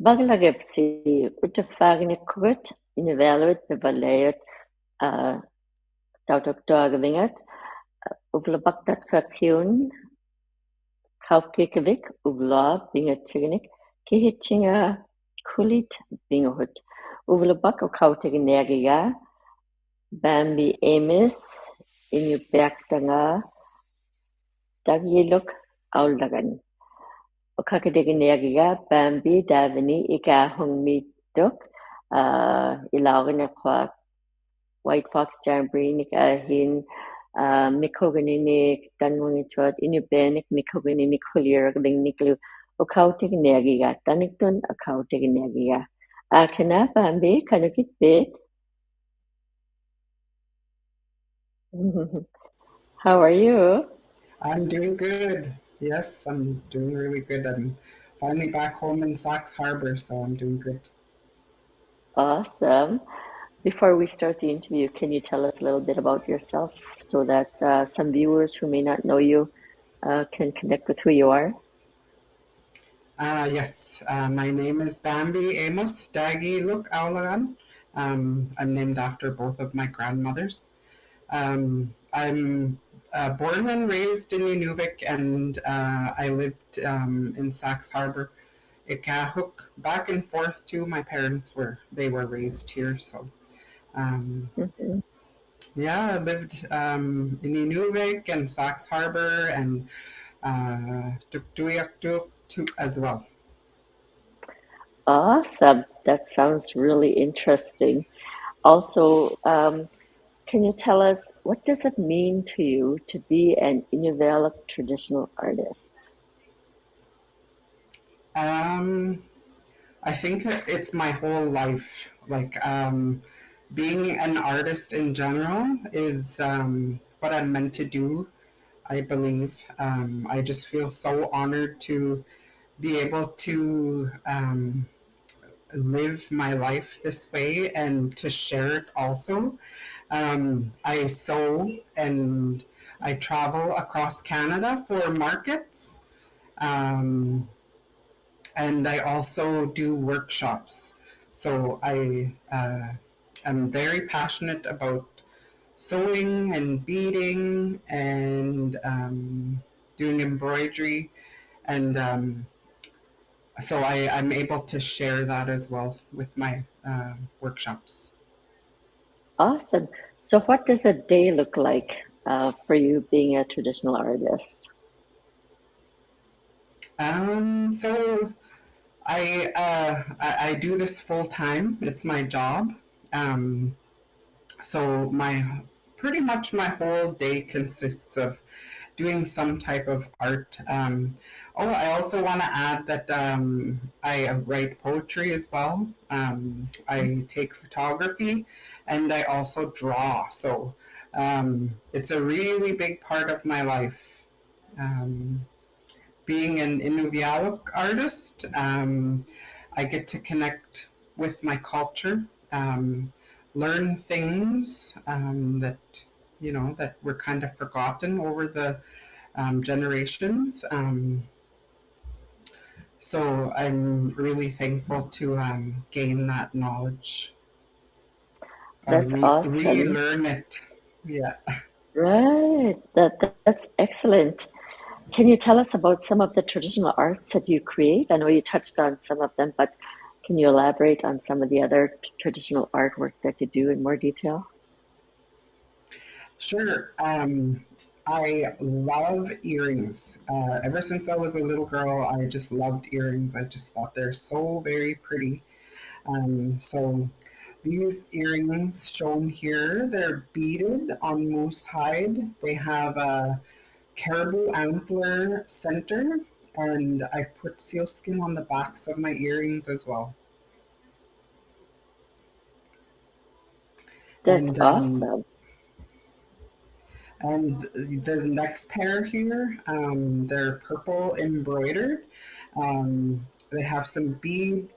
Speaker 1: Baglagep si ᓄᕕᐊᓗᐃþ Inuvialuit Pivalliajut ᓄᕕᓗकुৎ Uvagut ᓴᓅกิ้ᔮկauṭi지ᔪৎ ᓪᓗ ᓪᕕഅᓗᐃþ ᓪᕕᓗkuৎ ᓪᕕஅᓗimis Inuviagut auldagan. ᓪᕗkiᔮկauṭi지ᔪৎ Bambi davini ikahungmituk ilaurinaqua White Fox Jamboree nikahin mikogininik tanwangitwat inubenik mikogininik huliragdingniklu ᓪᓗkiᔮկauṭi지ᔪৎ taniktun ᓪᓗkiᔮկauṭi지ᔪৎ akina Bambi kanukitbit. How are you?
Speaker 4: I'm doing good. Yes, I'm doing really good. I'm finally back home in Sax Harbor, so I'm doing good.
Speaker 1: Awesome. Before we start the interview, can you tell us a little bit about yourself so that some viewers who may not know you can connect with who you are?
Speaker 4: Yes, my name is Bambi Amos Dagi Luk Aulagan. I'm named after both of my grandmothers. I'm born and raised in Inuvik, and I lived in Sax Harbor, Ikahuk, back and forth too. My parents were raised here, so
Speaker 1: Mhm.
Speaker 4: yeah, I lived in Inuvik and Sax Harbor and түᓵᓃқиᔮկауᑎ지ᔪৎ as well.
Speaker 1: Awesome. That sounds really interesting. Also, can you tell us what does it mean to you to be an Inuvialuit traditional artist?
Speaker 4: I think it's my whole life. Like being an artist in general is what I'm meant to do, I believe. I just feel so honored to be able to live my life this way and to share it also. I sew and I travel across Canada for markets. And I also do workshops. So I am very passionate about sewing and beading and doing embroidery. And so I'm able to share that as well with my workshops.
Speaker 1: Awesome. So, what does a day look like for you being a traditional artist?
Speaker 4: So I do this full time. It's my job. So pretty much my whole day consists of doing some type of art. I also want to add that I write poetry as well. I take photography, and I also draw. So it's a really big part of my life. Being an Inuvialuit artist, I get to connect with my culture, learn things that that were kind of forgotten over the generations. So I'm really thankful to gain that knowledge,
Speaker 1: That's awesome.
Speaker 4: relearn it. Yeah.
Speaker 1: Right. That's excellent. Can you tell us about some of the traditional arts that you create? I know you touched on some of them, but can you elaborate on some of the other traditional artwork that you do in more detail?
Speaker 4: Sure. I love earrings. Ever since I was a little girl, I just loved earrings. I just thought they're so very pretty. So these earrings shown here, they're beaded on moose hide. They have a caribou antler center, and I put sealskin on the backs of my earrings as well.
Speaker 1: That's
Speaker 4: And
Speaker 1: awesome.
Speaker 4: And the next pair here, they're purple embroidered. They have some bead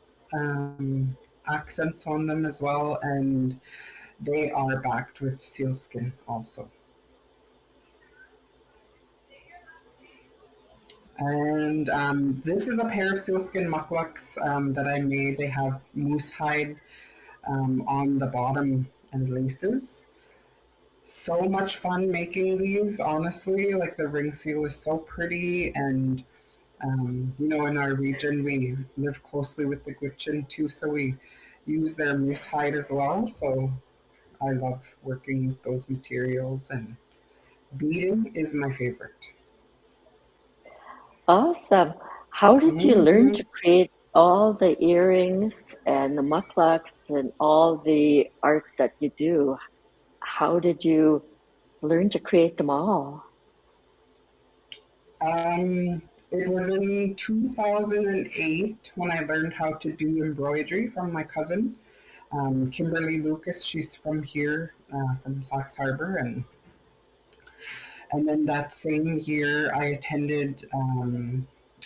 Speaker 4: accents on them as well, and they are backed with sealskin also. And this is a pair of sealskin mucklucks that I made. They have moose hide on the bottom and laces. So much fun making these, honestly. Like the ring seal is so pretty, and you know, in our region we live closely with the Gwich'in too, so we use their moose hide as well. So I love working with those materials, and beading is my favorite.
Speaker 1: Awesome. How did you learn
Speaker 4: Hmm.
Speaker 1: to create all the earrings and the mucklucks and all the art that you do? How did you learn to create them all?
Speaker 4: It was in 2008 when I learned how to do embroidery from my cousin, Kimberly Lucas. She's from here, from Sax Harbor, and then that same year I attended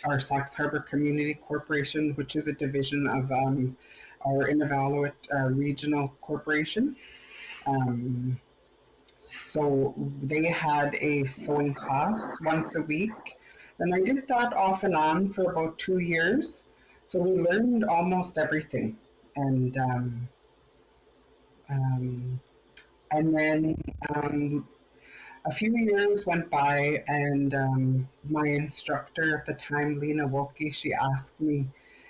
Speaker 4: our Sax Harbor Community Corporation, which is a division of our Inuvialuit Regional Corporation. Um, So they had a sewing class once a week. And I did that off and on for about 2 years. So we learned almost everything. And um, and then a few years went by, and my instructor at the time, Lena Wolke, she asked me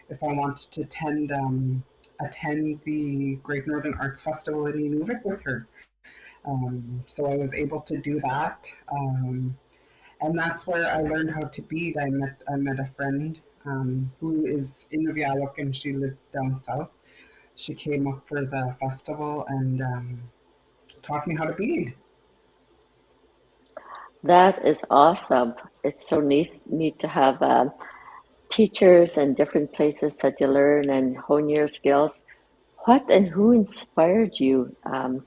Speaker 4: if I wanted to attend the Great Northern Arts Festival in Inuvik with her. So I was able to do that, and that's where I learned how to bead. I met a friend who is Inuvialuit, and she lived down south. She came up for the festival and taught me how to bead.
Speaker 1: That is awesome. It's so neat to have teachers and different places that you learn and hone your skills. What and who inspired you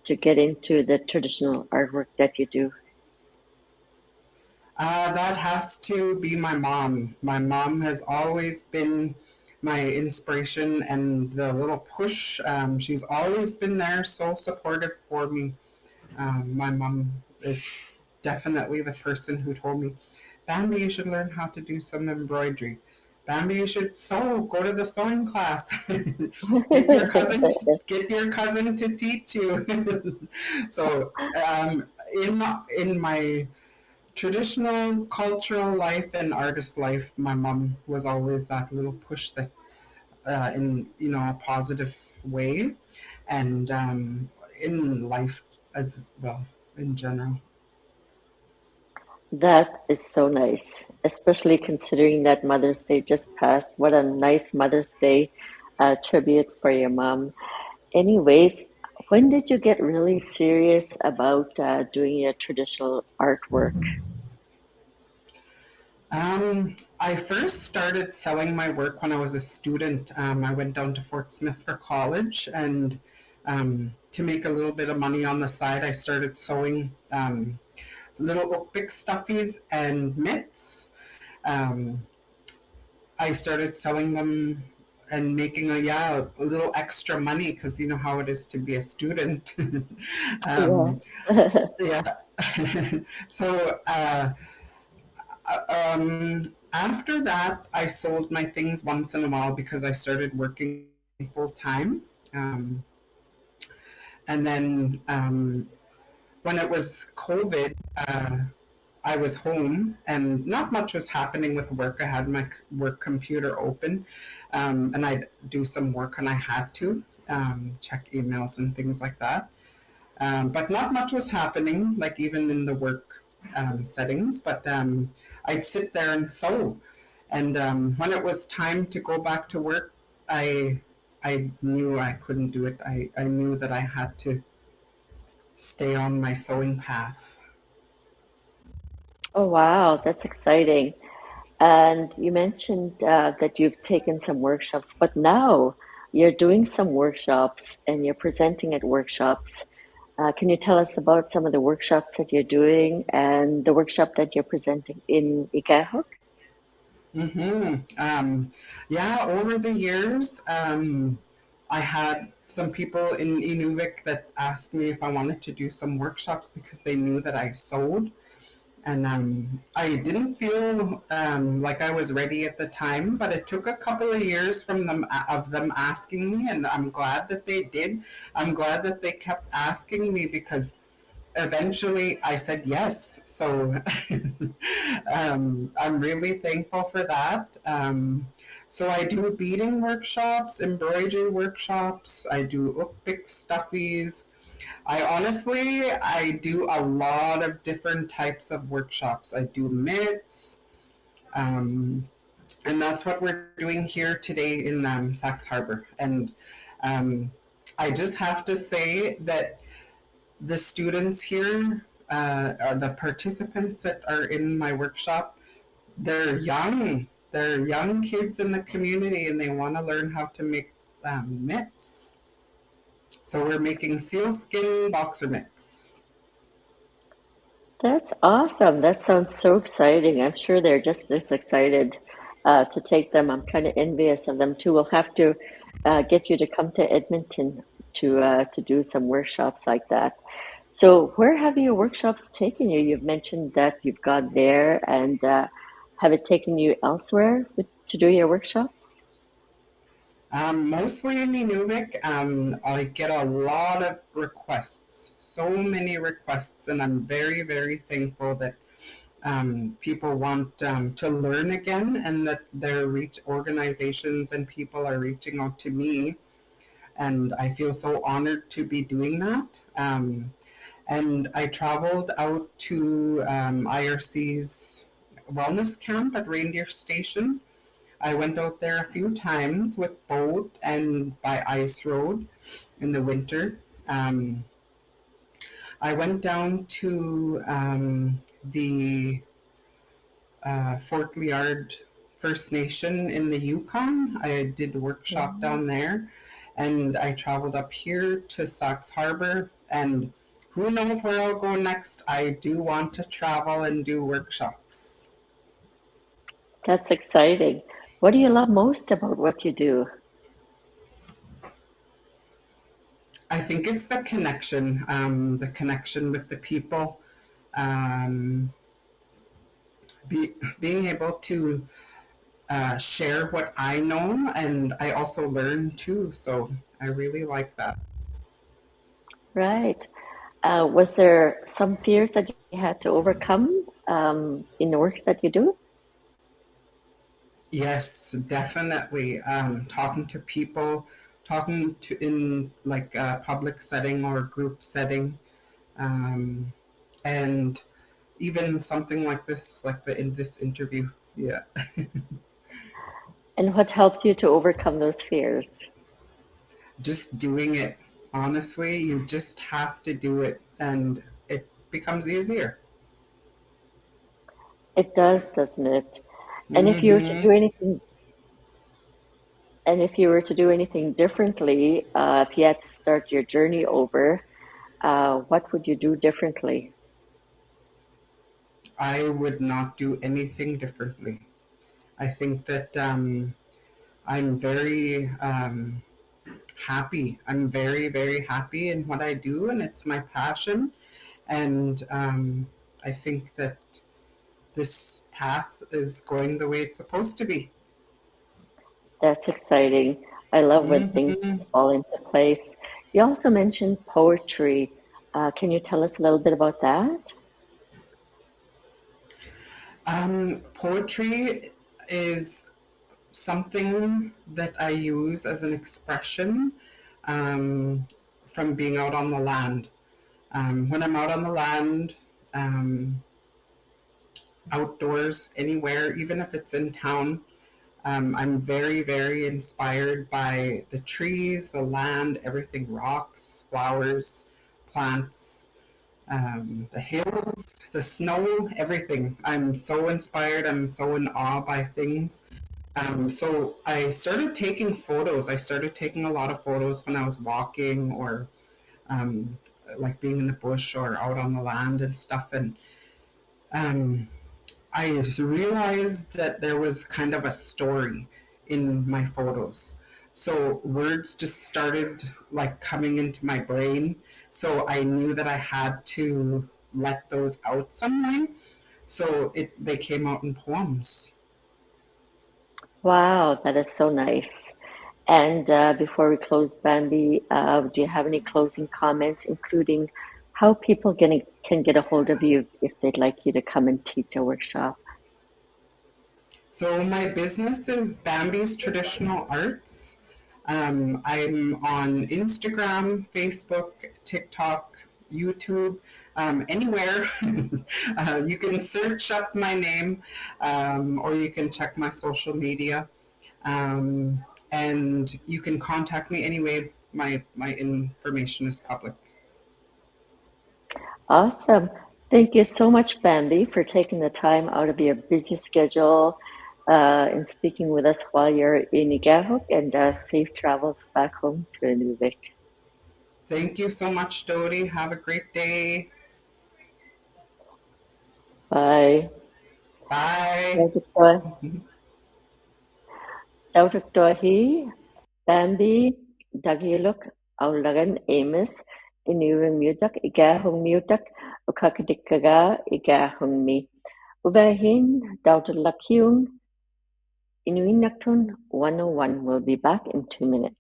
Speaker 1: to get into the traditional artwork that you do?
Speaker 4: That has to be my mom. My mom has always been my inspiration and the little push. She's always been there, so supportive for me. My mom is definitely the person who told me, Bambi, you should learn how to do some embroidery. Bambi, you should sew. Go to the sewing class. get your cousin. Get your cousin to teach you. So, in my traditional cultural life and artist life, my mom was always that little push that in a positive way, and in life as well in general.
Speaker 1: That is so nice, especially considering that Mother's Day just passed. What a nice Mother's Day tribute for your mom. Anyways, when did you get really serious about doing your traditional artwork?
Speaker 4: I first started selling my work when I was a student. I went down to Fort Smith for college, and to make a little bit of money on the side, I started sewing little oak stuffies and mitts. Um, I started selling them and making a little extra money, because you know how it is to be a student.
Speaker 1: Yeah.
Speaker 4: um, yeah. So um, after that, I sold my things once in a while because I started working full time. Um, and then when it was COVID, I was home and not much was happening with work. I had my work computer open, and I'd do some work, and I had to check emails and things like that. But not much was happening, like even in the work settings. But I'd sit there and sew. And when it was time to go back to work, I I knew I couldn't do it. I knew that I had to stay on my sewing path.
Speaker 1: Oh, wow, that's exciting. And you mentioned that you've taken some workshops, but now you're doing some workshops and you're presenting at workshops. Can you tell us about some of the workshops that you're doing and the workshop that you're presenting in Ikahok?
Speaker 4: Mm-hmm. Yeah, over the years, I had some people in Inuvik that asked me if I wanted to do some workshops because they knew that I sewed. And I didn't feel like I was ready at the time, but it took a couple of years from them asking me, and I'm glad that they did. I'm glad that they kept asking me, because eventually I said yes. So I'm really thankful for that. So I do beading workshops, embroidery workshops, I do ukpik stuffies. I do a lot of different types of workshops. I do mitts, and that's what we're doing here today in Sax Harbor. And I just have to say that the students here, or the participants that are in my workshop, they're young. They're young kids in the community, and they want to learn how to make mitts. So we're making sealskin boxer mitts.
Speaker 1: That's awesome. That sounds so exciting. I'm sure they're just as excited to take them. I'm kind of envious of them too. We'll have to get you to come to Edmonton to do some workshops like that. So where have your workshops taken you? You've mentioned that you've gone there, and have it taken you elsewhere to do your workshops?
Speaker 4: Mostly in Inuvik. I get a lot of requests, so many requests, and I'm very, very thankful that people want to learn again, and that their organizations and people are reaching out to me, and I feel so honored to be doing that. And I traveled out to IRC's wellness camp at Reindeer Station. I went out there a few times with boat and by ice road in the winter. I went down to the Fort Liard First Nation in the Yukon. I did a workshop down there, and I traveled up here to Sax Harbor, and who knows where I'll go next. I do want to travel and do workshops.
Speaker 1: That's exciting. What do you love most about what you do?
Speaker 4: I think it's the connection with the people, being able to share what I know, and I also learn too. So I really like that.
Speaker 1: Right. Was there some fears that you had to overcome in the works that you do?
Speaker 4: Yes, definitely. Talking to people, talking to in like a public setting or group setting, and even something like this, like in this interview. Yeah.
Speaker 1: And what helped you to overcome those fears?
Speaker 4: Just doing it. Honestly, you just have to do it, and it becomes easier.
Speaker 1: It does, doesn't it? And if you were to do anything, differently, if you had to start your journey over, what would you do differently?
Speaker 4: I would not do anything differently. I think that I'm very happy. I'm very, very happy in what I do, and it's my passion. And I think that this path is going the way it's supposed to be.
Speaker 1: That's exciting. I love when things fall into place. You also mentioned poetry. Can you tell us a little bit about that?
Speaker 4: Poetry is something that I use as an expression from being out on the land. When I'm out on the land, outdoors, anywhere, even if it's in town, I'm very, very inspired by the trees, the land, everything, rocks, flowers, plants, the hills, the snow, everything. I'm so inspired. I'm so in awe by things. So I started taking photos. I started taking a lot of photos when I was walking, or like being in the bush or out on the land and stuff. And I realized that there was kind of a story in my photos. So words just started like coming into my brain. So I knew that I had to let those out some way. So they came out in poems.
Speaker 1: Wow, that is so nice. And before we close, Bambi, do you have any closing comments, including how people can get a hold of you if they'd like you to come and teach a workshop?
Speaker 4: So my business is Bambi's Traditional Arts. I'm on Instagram, Facebook, TikTok, YouTube, anywhere. You can search up my name, or you can check my social media. And you can contact me anyway. My information is public.
Speaker 1: Awesome. Thank you so much, Bambi, for taking the time out of your busy schedule and speaking with us while you're in Igahok, and safe travels back home to Inuvik.
Speaker 4: Thank you so much, Dodie. Have a great day.
Speaker 1: Bye.
Speaker 4: Bye.
Speaker 1: Daughter Bambi, Dagiluk, Aulagan, Amos, Inuvialuit Pivalliajut, ᓄᕕഅᓗဣþ, Uvahin, Daughter Lakyung, ᓄᕕഅᓗဣþ 101 will be back in 2 minutes.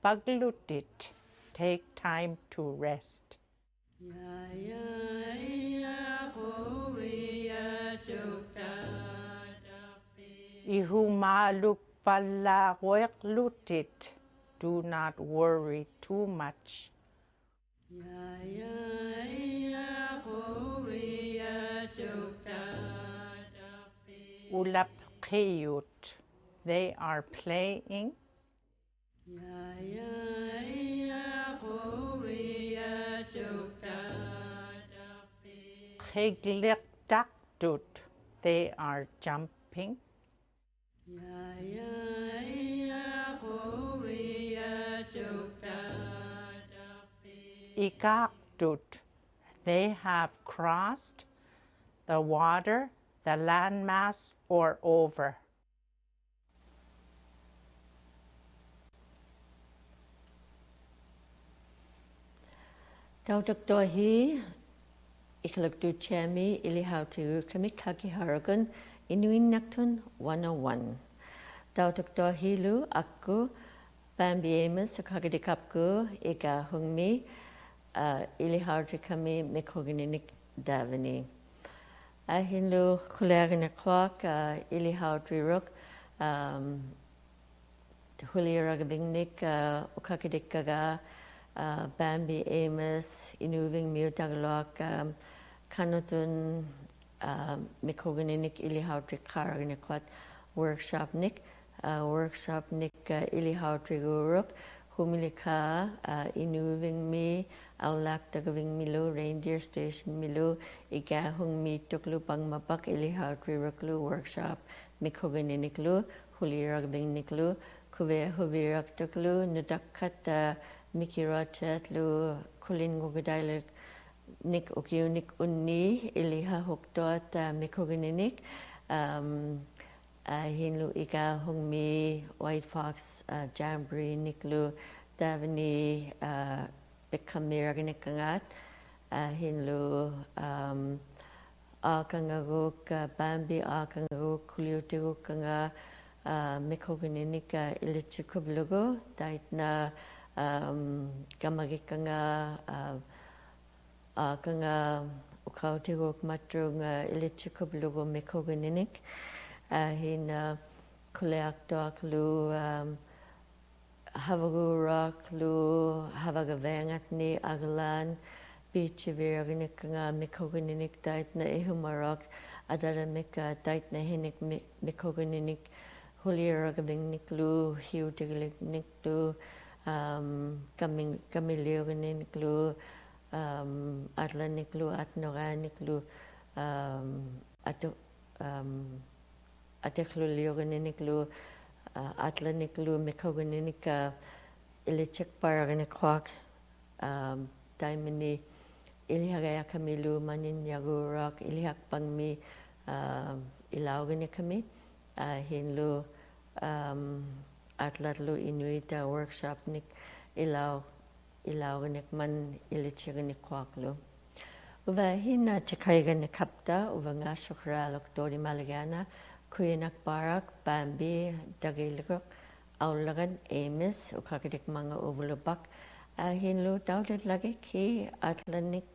Speaker 2: ᓄᕕăʔpaglutит. Take time to rest. Inuvialuit. Do not worry too much. ᓪᕕઅᓗᐃٿ. They are playing. ᓴᖅကိᔮկauᑎ지ᔪ�. They are jumping. ᓿկauտut. They have crossed the water, the landmass, or over.
Speaker 1: Daughter Ituᓴᕋᒃᓴᐃᓪᓗ ᓿtiᕐᒥuৎ Inuvialuit 101. Daughter Akku Bambi ᓄᕕഅᓗဣþ Igahungmi ᓿtiᕐከምi ᓿtiᕐᒥuৎ Davani. Ahinlu ᓕᓗꒃ ᓿtiᕐም우ৎ ᓭᓚᒃ ᓭᓚᒃ Bambi Inuvialuit Kanutun ᓿtiᕐከምuৎ ᓿtiᕐmık workshop Nick ᓿtiᕐmık humilika Inuvialuit Aulakdagavingmilu reindeer station milu Igahungmi tuklu pangmapak ᓿtiᕐmıklu workshop ᓿtiᕐከምuৎ ᓭᓚᒃ kuvehuviraktuklu nudakkat mikirachatlu kulingugudailuk nik ukiunik unni ᓿtiᕐmıktot ᓿtiᕐከምuৎ hinlu Igahungmi White Fox Jamboree niklu davani bikamiragnikangat hinlu akangaguk Bambi akangaguk kuliutigukanga mikogininik ilichikublugo daitna kamagikanga kanga ukautigok matrung ilichikublugo mikogininik hin kuleaktoak lu havagurak lu havagavengatni aglan bichiviraginic mikogininik daitna ihumarak adaramik daitna hinik mikogininik huliragavingnik lu hiutiglik lu kamiliogininik lu atlanik lu atnoganik lu atekluliogininik lu atlanik lu mikogininik ilichik paraginic kwak daimini ilihagaya kami lu manin yagurak ilihak pangmi ilauginik kami hin lu atlat lu inuit workshop nik ilauginik man ilichiginik kwak lu uva hin chikaiganik kapta uva nga shukralok Dodie Malegana kuyinak barak bambi dagilikok aulagan emis ukakadik mga uvulubak hinlu daudet lagi ki atlanik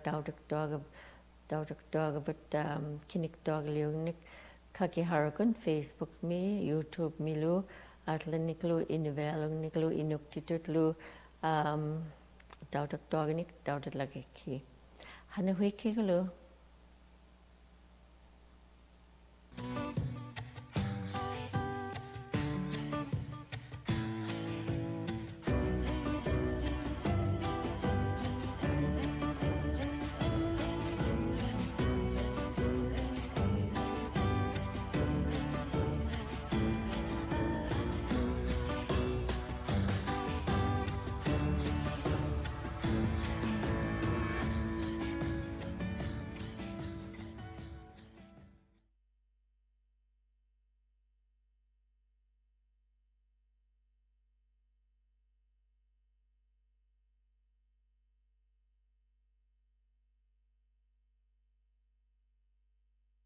Speaker 1: daudet dog but kinik dog liungnik kaki haragun Facebook mi YouTube mi lu atlanik lu Inuvialuit lu inuktitut lu daudet dognik daudet lagi ki hana hui ki lu